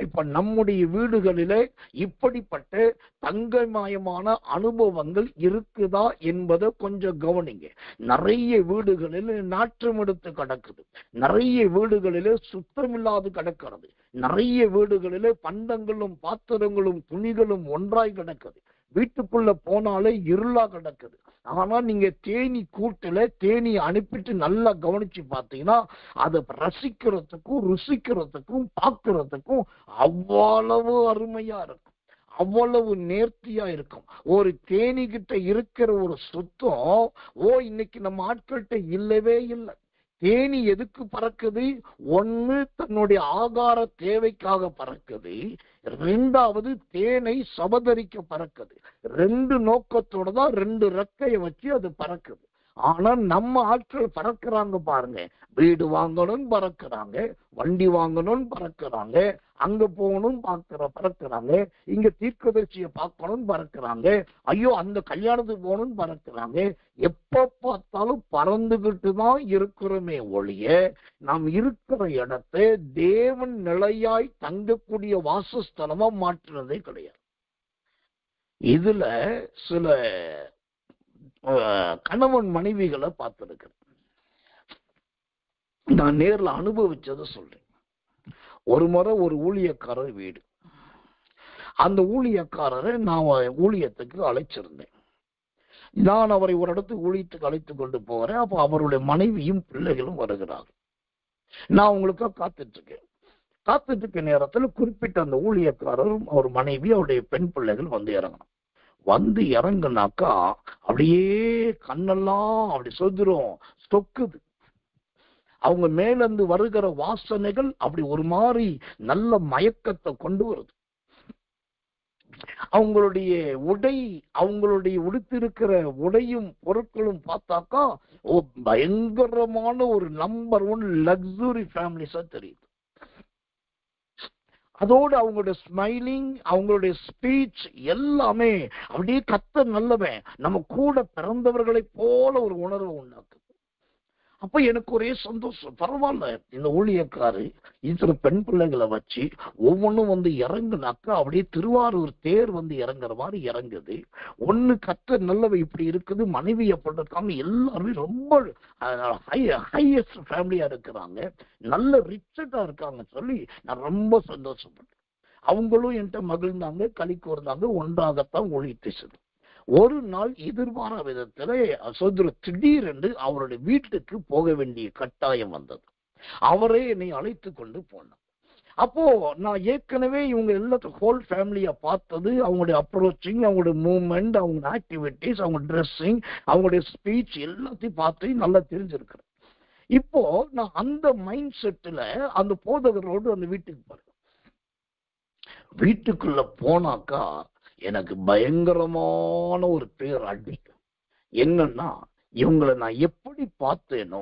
Speaker 1: இப்ப நம்முடைய வீடுகளிலே இப்படிப்பட்ட தங்கமயமான அனுபவங்கள் இருக்குதா என்பதை கொஞ்சம் கவனிங்க. நிறைய வீடுகளில் நாற்றம் எடுத்து கிடக்குது, நிறைய வீடுகளிலே சுத்தமில்லாது கிடக்கிறது, நிறைய வீடுகளிலே பண்டங்களும் பாத்திரங்களும் துணிகளும் ஒன்றாய் கிடக்குது. வீட்டுக்குள்ள போனாலே இருளா கிடக்குது. ஆனா நீங்க தேனி கூட்டுல தேனி அனுப்பிட்டு நல்லா கவனிச்சு பார்த்தீங்கன்னா அதை ரசிக்கிறதுக்கும் ருசிக்கிறதுக்கும் பார்க்கறதுக்கும் அவ்வளவு அருமையா இருக்கும், அவ்வளவு நேர்த்தியா இருக்கும். ஒரு தேனி கிட்ட இருக்கிற ஒரு சுத்தம் இன்னைக்கு நம்ம ஆட்கள்கிட்ட இல்லவே இல்லை. தேனி எதுக்கு பறக்குது? ஒண்ணு தன்னுடைய ஆகார தேவைக்காக பறக்குது, ரெண்டாவது தேனை சபதரிக்க பறக்குது. ரெண்டு நோக்கத்தோட தான் ரெண்டு ரெக்கையை வச்சு அது பறக்குது. ஆனா நம்ம ஆட்கள் பறக்குறாங்க பாருங்க, வீடு வாங்கணும்னு பறக்குறாங்க, வண்டி வாங்கணும்னு பறக்குறாங்க, அங்க போகணும் பறக்குறாங்க, இங்க தீர்க்கதரிசியை பார்க்கணும்னு பறக்குறாங்க, ஐயோ அந்த கல்யாணத்துக்கு போகணும்னு பறக்குறாங்க. எப்ப பார்த்தாலும் பறந்துகிட்டு தான் இருக்கிறோமே ஒழிய நாம் இருக்கிற இடத்தை தேவன் நிலையாய் தங்கக்கூடிய வாசஸ்தலமா மாற்றுறதே கிடையாது. இதுல சில கணவன் மனைவிகளை பார்த்திருக்கிறேன். நான் நேர்ல அனுபவிச்சதை சொல்றேன். ஒரு முறை ஒரு ஊழியக்காரர் வீடு, அந்த ஊழியக்காரரை நான் ஊழியத்துக்கு அழைச்சிருந்தேன். நான் அவரை ஒரு இடத்துக்கு ஊழியத்துக்கு அழைத்து கொண்டு போகிறேன். அப்ப அவருடைய மனைவியும் பிள்ளைகளும் வருகிறார்கள். நான் உங்களுக்காக காத்துட்டு இருக்க நேரத்துல குறிப்பிட்ட அந்த ஊழியக்காரரும் அவர் மனைவி அவருடைய பெண் பிள்ளைகள் வந்து இறங்கணும். வந்து இறங்குனாக்கா அப்படியே கண்ணெல்லாம் அப்படி சொதுரும் சொக்குது. அவங்க மேலிருந்து வருகிற வாசனைகள் அப்படி ஒரு மாதிரி நல்ல மயக்கத்தை கொண்டு வருது. அவங்களுடைய உடை, அவங்களுடைய உடுத்திருக்கிற உடையும் பொருட்களும் பார்த்தாக்கா பயங்கரமான ஒரு நம்பர் 1 லக்ஸுரி ஃபேமிலிஸா தெரியுது. அதோடு அவங்களுடைய ஸ்மைலிங், அவங்களுடைய ஸ்பீச் எல்லாமே அப்படியே கர்த்தர் நல்லவன், நம்ம கூட பிறந்தவர்களை போல ஒரு உணர்வை உண்டாக்குது. அப்ப எனக்கு ஒரே சந்தோஷம். பரவாயில்ல, இந்த ஊழியக்காரு இத்தனை பெண் பிள்ளைகளை வச்சு ஒவ்வொன்றும் வந்து இறங்குனாக்கா அப்படியே திருவாரூர் தேர் வந்து இறங்குற மாதிரி இறங்குது. ஒண்ணு கர்த்தர் நல்லவை இப்படி இருக்குது, மனைவி எப்படி இருக்காங்க, எல்லாருமே ரொம்ப ஹையஸ்ட் ஃபேமிலியா இருக்கிறாங்க, நல்ல ரிச்சர்டா இருக்காங்க சொல்லி நான் ரொம்ப சந்தோஷப்பட்டேன். அவங்களும் என்கிட்ட மகிழ்ந்தாங்க, களி கூர்ந்தாங்க, ஒன்றாகத்தான் ஊழியத்தை செய்தோம். ஒரு நாள் எதிர்பாரா விதத்துல திடீரென்று அவருடைய வீட்டுக்கு போக வேண்டிய கட்டாயம் வந்தது. அவரே என்னை அழைத்து கொண்டு போனார். அப்போ நான் ஏற்கனவே இவங்க எல்லாத்தையும் ஹோல் ஃபேமிலியா பார்த்தது, அவங்களுடைய அப்ரோச்சிங், அவங்களுடைய மூவ்மெண்ட், அவங்க ஆக்டிவிட்டிஸ், அவங்க ட்ரெஸ்ஸிங், அவங்களுடைய ஸ்பீச் எல்லாத்தையும் பார்த்து நல்லா தெரிஞ்சிருக்கிறேன். இப்போ நான் அந்த மைண்ட் செட்ல அந்த போதகரோடு அந்த வீட்டுக்கு போறேன். வீட்டுக்குள்ள போனாக்கா எனக்கு பயங்கரமான ஒரு பேர் அடி. என்னன்னா, இவங்களை நான் எப்படி பார்த்தேனோ,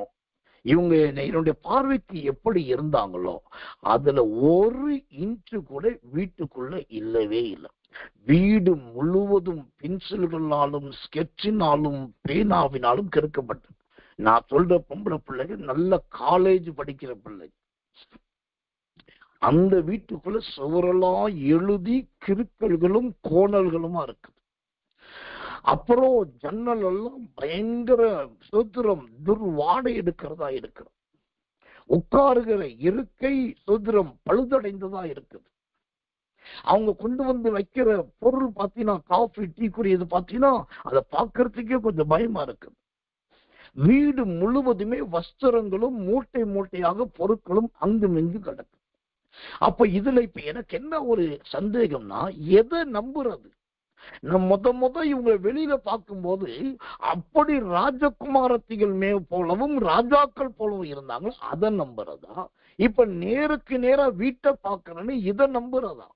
Speaker 1: இவங்க என்னுடைய பார்வைக்கு எப்படி இருந்தாங்களோ அதுல ஒரு இன்ச்சு கூட வீட்டுக்குள்ள இல்லவே இல்லை. வீடு முழுவதும் பென்சில்களாலும் ஸ்கெட்சினாலும் பேனாவினாலும் கெடுக்கப்பட்டது. நான் சொல்ற பொம்பளை பிள்ளைங்க நல்ல காலேஜ் படிக்கிற பிள்ளைங்க. அந்த வீட்டுக்குள்ள சுவரெல்லாம் எழுதி கிறுக்கல்களும் கோணல்களுமா இருக்குது. அப்புறம் ஜன்னல் எல்லாம் பயங்கர சுதந்திரம் துர்வாடை எடுக்கிறதா இருக்கிறது. உட்காருகிற இருக்கை சுதந்திரம் பழுதடைந்ததா இருக்குது. அவங்க கொண்டு வந்து வைக்கிற பொருள் பார்த்தீங்கன்னா, காஃபி டீ குடியது பார்த்தீங்கன்னா அதை பார்க்கறதுக்கே கொஞ்சம் பயமா இருக்குது. வீடு முழுவதுமே வஸ்திரங்களும் மூட்டை மூட்டையாக பொருட்களும் அங்குமிங்கு கிடக்கு. அப்ப இதுல இப்ப எனக்கு என்ன ஒரு சந்தேகம்னா, எதை நம்புறது? நான் முத இவங்க வெளியில பார்க்கும்போது அப்படி ராஜகுமாரத்திகள் போலவும் ராஜாக்கள் போலவும் இருந்தாங்க, அதை நம்புறதா? இப்ப நேருக்கு நேரா வீட்டை பார்க்கறேன்னு இதை நம்புறதா?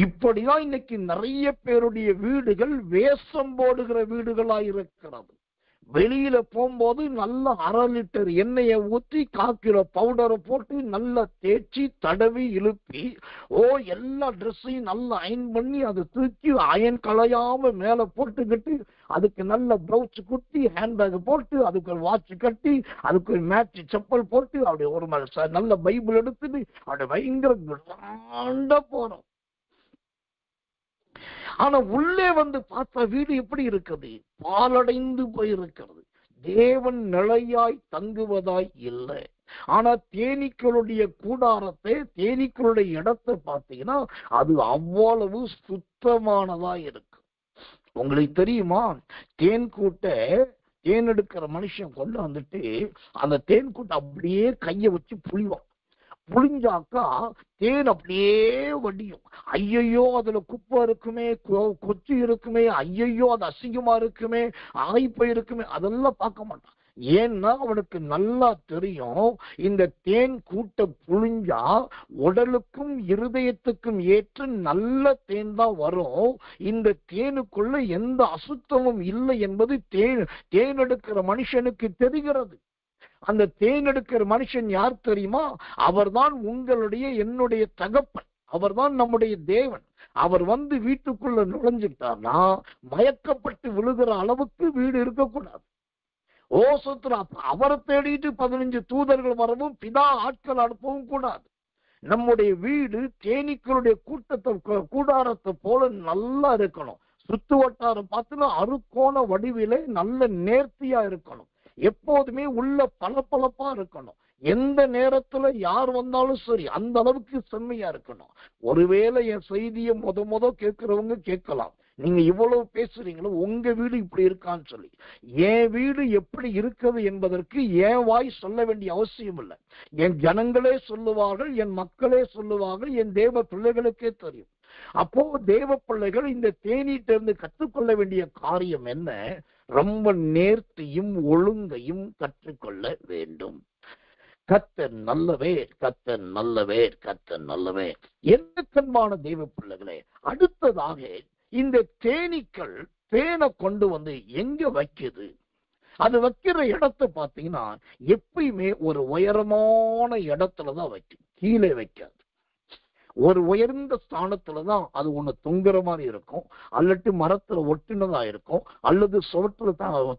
Speaker 1: இப்படிதான் இன்னைக்கு நிறைய பேருடைய வீடுகள் வேஷம் போடுகிற வீடுகளா இருக்கிறது. வெளியில போகும்போது நல்ல 1/2 லிட்டர் எண்ணெயை ஊற்றி 1/4 கிலோ பவுடரை போட்டு நல்லா தேய்ச்சி தடவி இழுப்பி எல்லா ட்ரெஸ்ஸையும் நல்லா அயன் பண்ணி அதை தூக்கி அயன் களையாம மேல போட்டுக்கிட்டு அதுக்கு நல்ல ப்ளவுஸ் குட்டி ஹேண்ட்பேக் போட்டு அதுக்கு ஒரு வாட்ச் கட்டி அதுக்கு ஒரு மேட்ச் செப்பல் போட்டு அப்படி ஒரு நல்ல பைபிள் எடுத்துட்டு அப்படி பயங்கர கிராண்டா போறோம். ஆனா உள்ளே வந்து பார்த்தா வீடு எப்படி இருக்குது? பாலடைந்து போயிருக்கிறது. தேவன் நிலையாய் தங்குவதாய் இல்லை. ஆனா தேனீக்களுடைய கூடாரத்தை, தேனீக்களுடைய இடத்தை பார்த்தீங்கன்னா அது அவ்வளவு சுத்தமானதா இருக்கு. உங்களுக்கு தெரியுமா, தேன் கூட்டை தேன் எடுக்கிற மனுஷன் கொண்டு வந்துட்டு அந்த தேன் கூட்டை அப்படியே கையை வச்சு புளிவான். புளிஞ்சாக்கா தேன் அப்படியே வடியும். ஐயையோ அதுல குப்பை இருக்குமே, கொச்சு இருக்குமே, ஐயையோ அது அசிங்கமா இருக்குமே, ஆய்ப்பை இருக்குமே, அதெல்லாம் பார்க்க மாட்டான். ஏன்னா அவனுக்கு நல்லா தெரியும், இந்த தேன் கூட்ட புழிஞ்சா உடலுக்கும் இருதயத்துக்கும் ஏற்ற நல்ல தேன் தான் வரும். இந்த தேனுக்குள்ள எந்த அசுத்தமும் இல்லை என்பது தேன் எடுக்கிற மனுஷனுக்கு தெரிகிறது. அந்த தேன் எடுக்கிற மனுஷன் யார் தெரியுமா? அவர்தான் உங்களுடைய என்னுடைய தகப்பன். அவர்தான் நம்முடைய தேவன். அவர் வந்து வீட்டுக்குள்ள நுழைஞ்சிட்டார்னா மயக்கப்பட்டு விழுகிற அளவுக்கு வீடு இருக்கக்கூடாது. ஓசத்துல அவரை தேடிட்டு 15 தூதர்கள் வரவும் பிதா ஆட்கள் அனுப்பவும் கூடாது. நம்முடைய வீடு தேனீக்களுடைய கூடாரத்தை போல நல்லா இருக்கணும். சுத்து வட்டாரம் பார்த்துனா அறுகோண வடிவிலே நல்ல நேர்த்தியா இருக்கணும். எப்போதுமே உள்ள பளபளப்பா இருக்கணும். எந்த நேரத்துல யார் வந்தாலும் சரி அந்த அளவுக்கு செம்மையா இருக்கணும். ஒருவேளை என் செய்தியை முத கேட்கிறவங்க கேட்கலாம், நீங்க இவ்வளவு பேசுறீங்களோ உங்க வீடு இப்படி இருக்கான்னு சொல்லி. என் வீடு எப்படி இருக்குது என்பதற்கு என் வாய் சொல்ல வேண்டிய அவசியம் இல்லை. என் ஜனங்களே சொல்லுவார்கள், என் மக்களே சொல்லுவார்கள், என் தேவ பிள்ளைகளுக்கே தெரியும். அப்போ தேவ பிள்ளைகள் இந்த தேனீட்டிலிருந்து கற்றுக்கொள்ள வேண்டிய காரியம் என்ன? ரொம்ப நேர்த்தியும் ஒழுங்கையும் கற்றுக்கொள்ள வேண்டும். கர்த்தர் நல்லவே, கர்த்தர் நல்லவே, கர்த்தர் நல்லவே. என்ன கண்பான தெய்வ பிள்ளைகளே, அடுத்ததாக இந்த தேனீக்கள் தேனை கொண்டு வந்து எங்க வைக்குது? அது வைக்கிற இடத்தை பார்த்தீங்கன்னா எப்பயுமே ஒரு உயரமான இடத்துலதான் வைக்கும், கீழே வைக்காது. ஒரு உயர்ந்த ஸ்தானத்துலதான் அது ஒண்ணு தொங்குற மாதிரி இருக்கும், அல்லட்டு மரத்துல ஒட்டினதா இருக்கும், அல்லது சுவற்றுல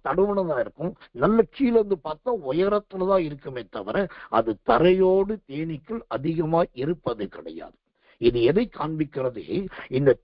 Speaker 1: தடுவனதா இருக்கும். நல்ல கீழே இருந்து பார்த்தா உயரத்துலதான் இருக்குமே தவிர அது தரையோடு தேனீக்கள் அதிகமா இருப்பது கிடையாது. இது எதை காண்பிக்கிறது? இந்த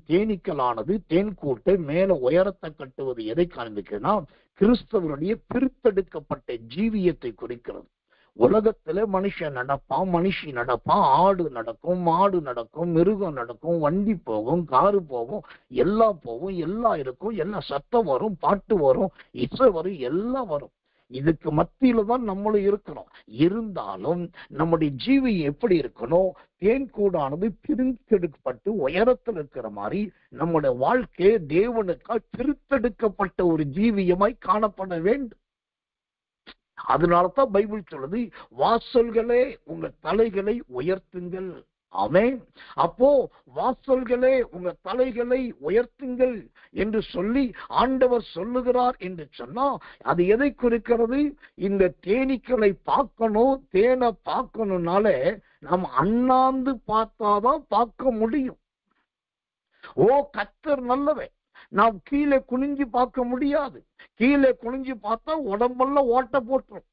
Speaker 1: தேனீக்களானது தேன் கூட்டை மேல உயரத்தை கட்டுவது எதை காண்பிக்கிறதுனா கிறிஸ்தவருடைய பிரித்தெடுக்கப்பட்ட ஜீவியத்தை குறிக்கிறது. உலகத்துல மனுஷன் நடப்பான், மனுஷி நடப்பான், ஆடு நடக்கும், மாடு நடக்கும், மிருகம் நடக்கும், வண்டி போகும், காரு போகும், எல்லாம் போகும், எல்லாம் இருக்கும், எல்லாம் சத்தம் வரும், பாட்டு வரும், இசை வரும், எல்லாம் வரும். இதுக்கு மத்தியில தான் நம்மளும் இருக்கணும். இருந்தாலும் நம்முடைய ஜீவி எப்படி இருக்கணும்? தேன் கூடானது பிரித்தெடுக்கப்பட்டு உயரத்தில் இருக்கிற மாதிரி நம்முடைய வாழ்க்கை தேவனுக்கால் பிரித்தெடுக்கப்பட்ட ஒரு ஜீவியமாய் காணப்பட வேண்டும். அதனாலதான் பைபிள் சொல்லுது, வாசல்களே உங்க தலைகளை உயர்த்துங்கள். ஆமென். அப்போ வாசல்களே உங்க தலைகளை உயர்த்துங்கள் என்று சொல்லி ஆண்டவர் சொல்லுகிறார் என்று சொன்னா அது எதை குறிக்கிறது? இந்த தேனீக்களை பார்க்கணும், தேனை பார்க்கணும்னால நாம் அண்ணாந்து பார்த்தாதான் பார்க்க முடியும். ஓ கர்த்தர் நல்லவன். நாம் கீழே குனிஞ்சு பார்க்க முடியாது. கீழே குனிஞ்சு பார்த்தா உடம்பெல்லாம் ஓட்ட போட்டுரும்.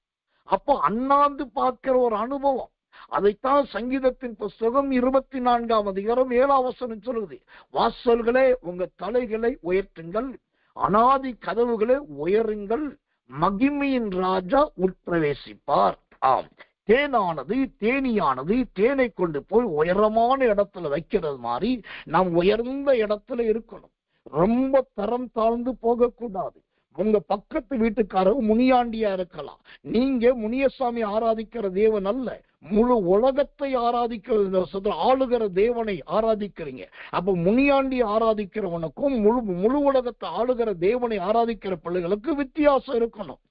Speaker 1: அப்போ அண்ணாந்து பார்க்கிற ஒரு அனுபவம். அதைத்தான் சங்கீதத்தின் புஸ்தகம் 24ஆம் அதிகாரம் 7ஆம் வசனம் சொல்லுது. வாசல்களே உங்க தலைகளை உயர்த்துங்கள், அநாதி கதவுகளை உயருங்கள், மகிமையின் ராஜா உட்பிரவேசிப்பார். ஆம், தேனியானது தேனை கொண்டு போய் உயரமான இடத்துல வைக்கிறது மாதிரி நாம் உயர்ந்த இடத்துல இருக்கணும். ரொம்ப தரம் தாழ்ந்து போகக்கூடாது. உங்க பக்கத்து வீட்டுக்காரர் முனியாண்டியா இருக்கலாம். நீங்க முனியசாமி ஆராதிக்கிற தேவன் அல்ல, முழு உலகத்தை ஆராதிக்கிற ஆளுகிற தேவனை ஆராதிக்கிறீங்க. அப்ப முனியாண்டி ஆராதிக்கிறவனுக்கும் முழு உலகத்தை ஆளுகிற தேவனை ஆராதிக்கிற பிள்ளைகளுக்கு வித்தியாசம் இருக்கணும்.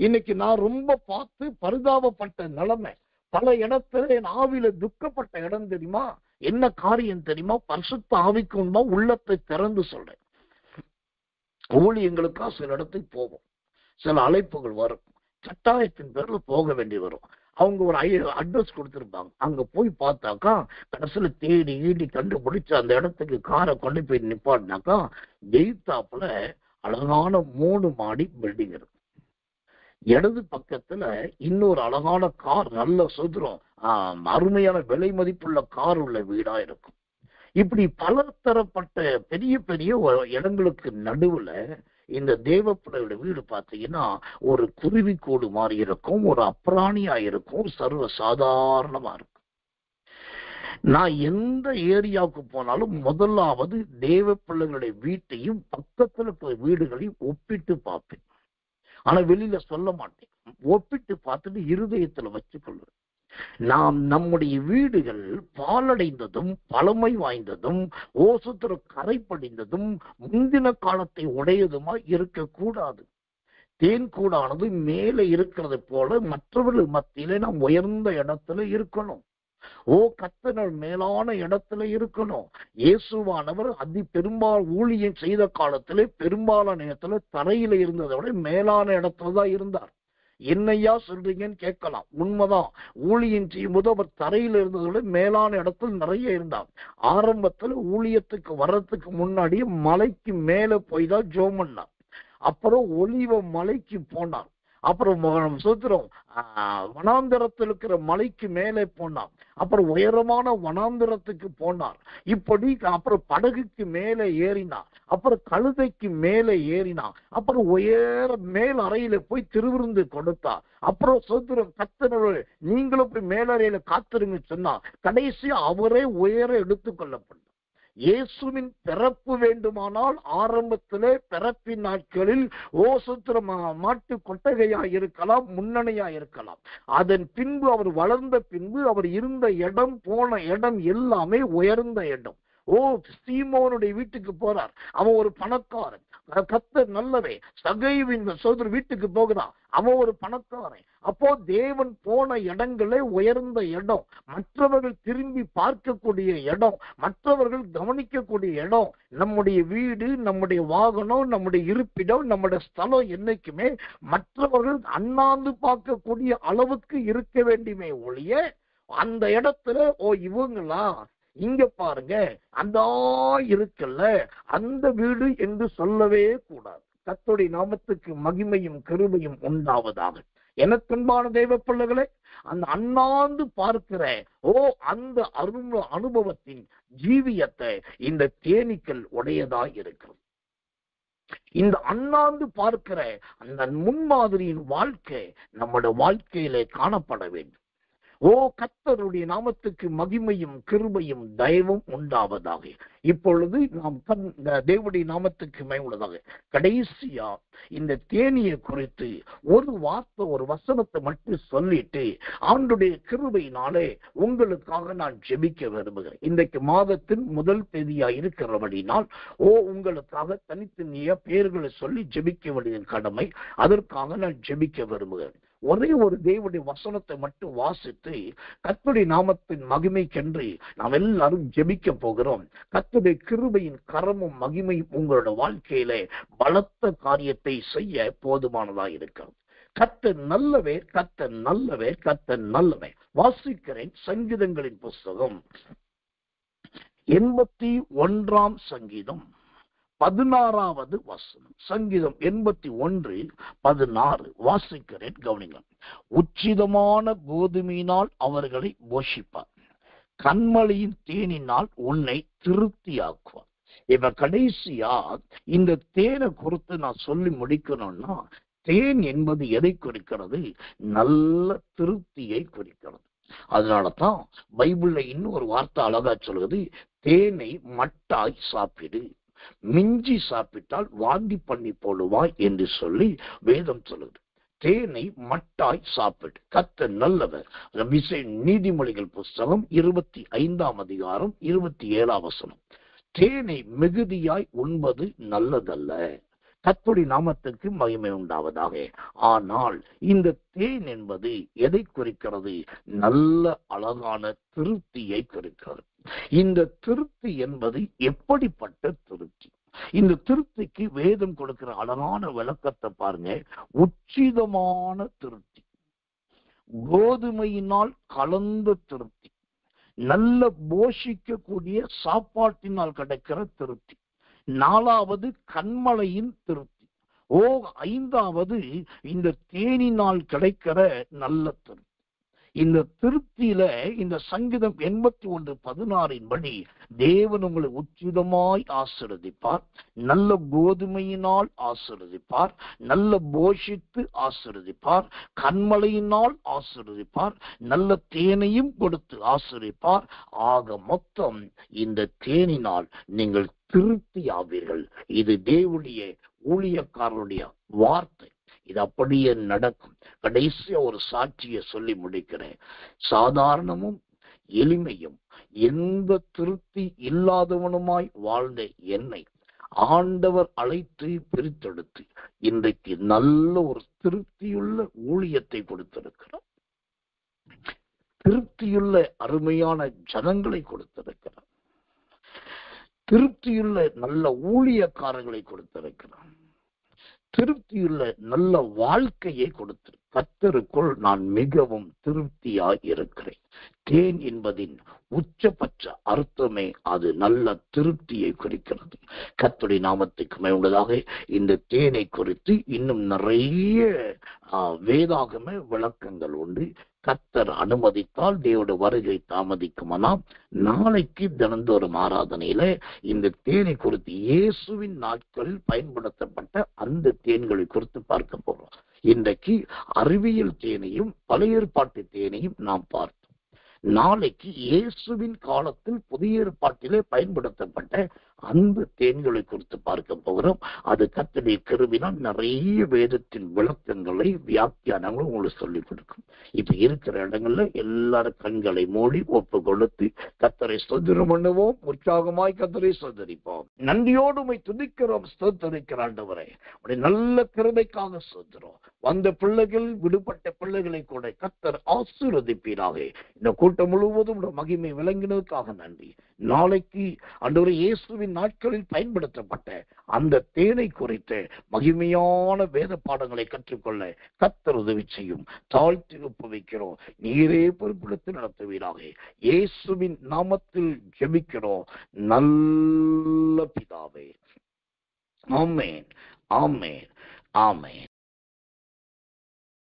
Speaker 1: இன்னைக்கு நான் ரொம்ப பார்த்து பரிதாபப்பட்ட நிலைமை. பல இடத்துல என் ஆவியில துக்கப்பட்ட இடம் தெரியுமா? என்ன காரியம் தெரியுமா? பரிசுத்த ஆவிக்குமா உள்ளத்தை திறந்து சொல்றேன். ஊழியங்களுக்கா சில இடத்துக்கு போவோம், சில அழைப்புகள் வரும், கட்டாயத்தின் பேர்ல போக வேண்டி வரும். அவங்க ஒரு அட்ரஸ் கொடுத்துருப்பாங்க. அங்க போய் பார்த்தாக்கா கடைசியில தேடி ஈடி கண்டுபிடிச்சு அந்த இடத்துக்கு காரை கொண்டு போய் நிப்பாட்டினாக்கா எய்தாப்புல அழகான 3 மாடி பில்டிங் இருக்கு. இடது பக்கத்துல இன்னொரு அழகான கார், நல்ல சுதந்திரம் அருமையான விலை மதிப்புள்ள கார் உள்ள வீடா இருக்கும். இப்படி பல தரப்பட்ட பெரிய பெரிய இடங்களுக்கு நடுவுல இந்த தேவப்பிள்ளையோட வீடு பார்த்தீங்கன்னா ஒரு குருவி கூடு மாதிரி இருக்கும், ஒரு அப்ராணியா இருக்கும், சர்வ சாதாரணமா இருக்கும். நான் எந்த ஏரியாவுக்கு போனாலும் முதலாவது தேவப்பிள்ளைகளுடைய வீட்டையும் பக்கத்துல இருக்கிற வீடுகளையும் ஒப்பிட்டு பார்ப்பேன். ஆனா வெளியில சொல்ல மாட்டேன். ஒப்பிட்டு பார்த்துட்டு இருதயத்துல வச்சுக்கொள்வேன். நாம் நம்முடைய வீடுகள் பாலடைந்ததும் பழமை வாய்ந்ததும் ஓசுத்திர கரை படிந்ததும் முந்தின காலத்தை உடையதுமா இருக்கக்கூடாது. தேன் கூடானது மேலே இருக்கிறது போல மற்றவர்கள் மத்தியிலே நாம் உயர்ந்த இடத்துல இருக்கணும். கர்த்தர் மேலான இடத்துல இருக்கணும். இயேசுவானவர் பெரும்பாலும் செய்த காலத்திலே பெரும்பாலான இடத்துல தரையில இருந்ததை விட மேலான இடத்துலதான் இருந்தார். என்னையா சொல்றீங்கன்னு கேட்கலாம். உண்மைதான். ஊழியம் செய்யும் போது அவர் தரையில இருந்ததை விட மேலான இடத்துல நிறைய இருந்தார். ஆரம்பத்துல ஊழியத்துக்கு வர்றதுக்கு முன்னாடி மலைக்கு மேல போய் தான் ஜெபம் பண்ணார். அப்புறம் ஒலிவ மலைக்கு போனார். அப்புறம் சுத்திரம் வனாந்திரத்தில் இருக்கிற மலைக்கு மேலே போனார். அப்புறம் உயரமான வனாந்திரத்துக்கு போனார். இப்படி அப்புறம் படகுக்கு மேலே ஏறினார். அப்புறம் கழுதைக்கு மேலே ஏறினார். அப்புறம் உயர மேல் அறையில போய் திருவிருந்து கொடுத்தார். அப்புறம் சுத்திரம் கர்த்தர் நீங்களும் போய் மேலறையில காத்திருங்க சொன்னா கடைசியா அவரே உயர எடுத்துக்கொள்ளப்பட்டார். இயேசுவின் பிறப்பு வேண்டுமானால் ஆரம்பத்திலே பிறப்பின் நாட்களில் மாட்டு கொட்டகையா இருக்கலாம், முன்னணியா இருக்கலாம். அதன் பின்பு அவர் வளர்ந்த பின்பு அவர் இருந்த இடம் போன இடம் எல்லாமே உயர்ந்த இடம். சீமோனுடைய வீட்டுக்கு போறார். அவன் ஒரு பணக்காரன். கர்த்தர் நல்லவே. சகைவின் சகோதரர் வீட்டுக்கு போகிறான். அவன் ஒரு பணக்காரன். அப்போ தேவன் போன இடங்களே உயர்ந்த இடம், மற்றவர்கள் திரும்பி பார்க்கக்கூடிய இடம், மற்றவர்கள் கவனிக்கக்கூடிய இடம். நம்முடைய வீடு, நம்முடைய வாகனம், நம்முடைய இருப்பிடம், நம்முடைய ஸ்தலம் என்னைக்குமே மற்றவர்கள் அண்ணாந்து பார்க்கக்கூடிய அளவுக்கு இருக்க வேண்டுமே ஒழிய அந்த இடத்துல இவங்களா இங்க பாருங்க அந்த இருக்குல்ல அந்த வீடு என்று சொல்லவே கூடாது. கர்த்தருடைய நாமத்துக்கு மகிமையும் கிருபையும் உண்டாவதாக. எனக்கன்பான தெய்வ பிள்ளைகளே, அந்த அண்ணாந்து பார்க்கிற அந்த அனுபவத்தின் ஜீவியத்தை இந்த தேனீக்கள் உடையதாக இருக்கிறது. இந்த அண்ணாந்து பார்க்கிற அந்த முன்மாதிரியின் வாழ்க்கை நம்முடைய வாழ்க்கையிலே காணப்பட வேண்டும். கர்த்தருடைய நாமத்துக்கு மகிமையும் கிருபையும் தயவும் உண்டாவதாக. இப்பொழுது நாம் தேவனுடைய நாமத்துக்கு மகிமையுள்ளதாக. கடைசியா இந்த தேனியை குறித்து ஒரு வார்த்தை, ஒரு வசனத்தை மட்டும் சொல்லிட்டு ஆண்டுடைய கிருபையினாலே உங்களுக்காக நான் ஜெபிக்க விரும்புகிறேன். இன்றைக்கு மாதத்தின் முதல் தேதியா இருக்கிறபடினால் உங்களுக்காக தனித்தனியா பெயர்களை சொல்லி ஜெபிக்க வேண்டிய கடமை. அதற்காக நான் ஜெபிக்க விரும்புகிறேன். ஒரே ஒரு தேவனுடைய வசனத்தை மட்டும் வாசித்து கர்த்தருடைய நாமத்தின் மகிமைக்கென்று நாம் எல்லாரும் ஜெபிக்க போகிறோம். கர்த்தருடைய கிருபையின் கரமும் மகிமையும் உங்களோட வாழ்க்கையில பலத்த காரியத்தை செய்ய போதுமானதா இருக்கிறது. கர்த்தர் நல்லவே, கர்த்தர் நல்லவே, கர்த்தர் நல்லவே. வாசிக்கிறேன் சங்கீதங்களின் புஸ்தகம் 81ஆம் சங்கீதம் 16வது வசனம். சங்கீதம் 81:16 வாசிக்கிறேன், கவனிங்கள். உச்சிதமான கோதுமையினால் அவர்களை போஷிப்பார், கண்மலையின் தேனினால் உன்னை திருப்தியாக்குவார். இப்ப கடைசியா இந்த தேனை குறித்து நான் சொல்லி முடிக்கணும்னா, தேன் என்பது எதை குறிக்கிறது? நல்ல திருப்தியை குறிக்கிறது. அதனாலதான் பைபிள்ல இன்னும் ஒரு வார்த்தை அழகா சொல்லுது, தேனை மட்டாய் சாப்பிடு, மிஞ்சி சாப்பிட்டால் வாந்தி பண்ணி போடுவாய் என்று சொல்லி வேதம் சொல்லுது. தேனை மட்டாய் சாப்பிடு. கர்த்தர் நல்லவர். நீதிமொழிகள் புஸ்தகம் 25ஆம் அதிகாரம் 27ஆம் வசனம். தேனை மிகுதியாய் உண்பது நல்லதல்ல. கர்த்தருடைய நாமத்துக்கு மகிமை உண்டாவதாக. ஆனால் இந்த தேன் என்பது எதை குறிக்கிறது? நல்ல அழகான திருப்தியை குறிக்கிறது. இந்த திருப்தி என்பது எப்படிப்பட்ட திருப்தி? இந்த திருப்திக்கு வேதம் கொடுக்கிற அழகான விளக்கத்தை பாருங்க. உச்சிதமான திருப்தி, கோதுமையினால் கலந்த திருப்தி, நல்ல போஷிக்கக்கூடிய சாப்பாட்டினால் கிடைக்கிற திருப்தி, 4வது கண்மலையின் திருப்தி, 5வது இந்த தேனினால் கிடைக்கிற நல்ல திருப்தி. இந்த திருப்தியில இந்த சங்கீதம் 81:16 படி தேவன் உங்களை உச்சிதமாய் ஆசீர்வதிப்பார், நல்ல கோதுமையினால் ஆசீர்வதிப்பார், நல்ல போஷித்து ஆசீர்வதிப்பார், கண்மலையினால் ஆசீர்வதிப்பார், நல்ல தேனையும் கொடுத்து ஆசீர்வதிப்பார். ஆக மொத்தம் இந்த தேனினால் நீங்கள் திருப்தி ஆவீர்கள். இது தேவனுடைய ஊழியக்காரருடைய வார்த்தை. இது அப்படியே நடக்கும். கடைசியா ஒரு சாட்சியை சொல்லி முடிக்கிறேன். சாதாரணமும் எளிமையும் எந்த திருப்தி இல்லாதவனுமாய் வாழ்ந்த என்னை ஆண்டவர் அழைத்து பிரித்தெடுத்து இன்றைக்கு நல்ல ஒரு திருப்தியுள்ள ஊழியத்தை கொடுத்திருக்கிறார். திருப்தியுள்ள அருமையான ஜனங்களை கொடுத்திருக்கிறார். திருப்தியுள்ள நல்ல ஊழியக்காரர்களை கொடுத்திருக்கிறார். திருப்தியுள்ள நல்ல வாழ்க்கையை கொடுத்து கர்த்தருக்குள் நான் மிகவும் திருப்தியாய் இருக்கிறேன். தேன் என்பதின் உச்சபட்ச அர்த்தமே அது நல்ல திருப்தியை குறிக்கிறது. கர்த்தருடைய நாமத்துக்கு மகிமையுள்ளதாக. இந்த தேனை குறித்து இன்னும் நிறைய வேதாகம விளக்கங்கள் உண்டு. கர்த்தர் அனுமதித்தால் தேவனுடைய வருகை தாமதிக்குமானால் நாளைக்கு தினந்தோறும் ஆராதனையில இந்த தேனை குறித்து இயேசுவின் நாட்களில் பயன்படுத்தப்பட்ட அந்த தேன்களை குறித்து பார்க்க போறோம். இன்றைக்கு அறிவியல் தேனையும் பழைய ஏற்பாட்டு தேனையும் நாம் பார்த்தோம். நாளைக்கு இயேசுவின் காலத்தில் புதிய ஏற்பாட்டிலே பயன்படுத்தப்பட்ட அந்த தேன்களை குறித்து பார்க்க போகிறோம். அது கர்த்தருடைய கிருபையினால் நிறைய வேதத்தின் விளக்கங்களை வியாக்கியானங்களும் உங்களுக்கு சொல்லிக் கொடுக்கும். இப்ப இருக்கிற இடங்கள்ல எல்லாரும் கண்களை மூடி ஒப்பு கொடுத்து கர்த்தரை ஸ்தோத்திரம் பண்ணுவோம். உற்சாகமாய் கர்த்தரை ஸ்தோத்திரிப்போம். நன்றியோடு உம்மை துதிக்கிறோம், ஸ்தோத்திரிக்கிற ஆண்டவரே. உம்முடைய நல்ல கிருபைக்காக ஸ்தோத்திரம். வந்த பிள்ளைகள், விடுபட்ட பிள்ளைகளை கூட கர்த்தர் ஆசீர்வதிப்பீராக. இந்த கூட்டம் முழுவதும் மகிமை விளங்கினதுக்காக நன்றி. நாளைக்கு ஆண்டவரே இயேசுவின் நாட்களில் பயன்படுத்தப்பட்ட அந்த தேனை குறித்த மகிமையான வேத பாடங்களை கற்றுக்கொள்ள கர்த்தர் உதவி செய்யும். தாழ்த்தி ஒப்புவிக்கிறோம். நீரே பொறுப்பெடுத்து நடத்துவீராக. இயேசுவின் நாமத்தில் ஜெபிக்கிறோம் நல்ல பிதாவே. ஆமென், ஆமென், ஆமென்.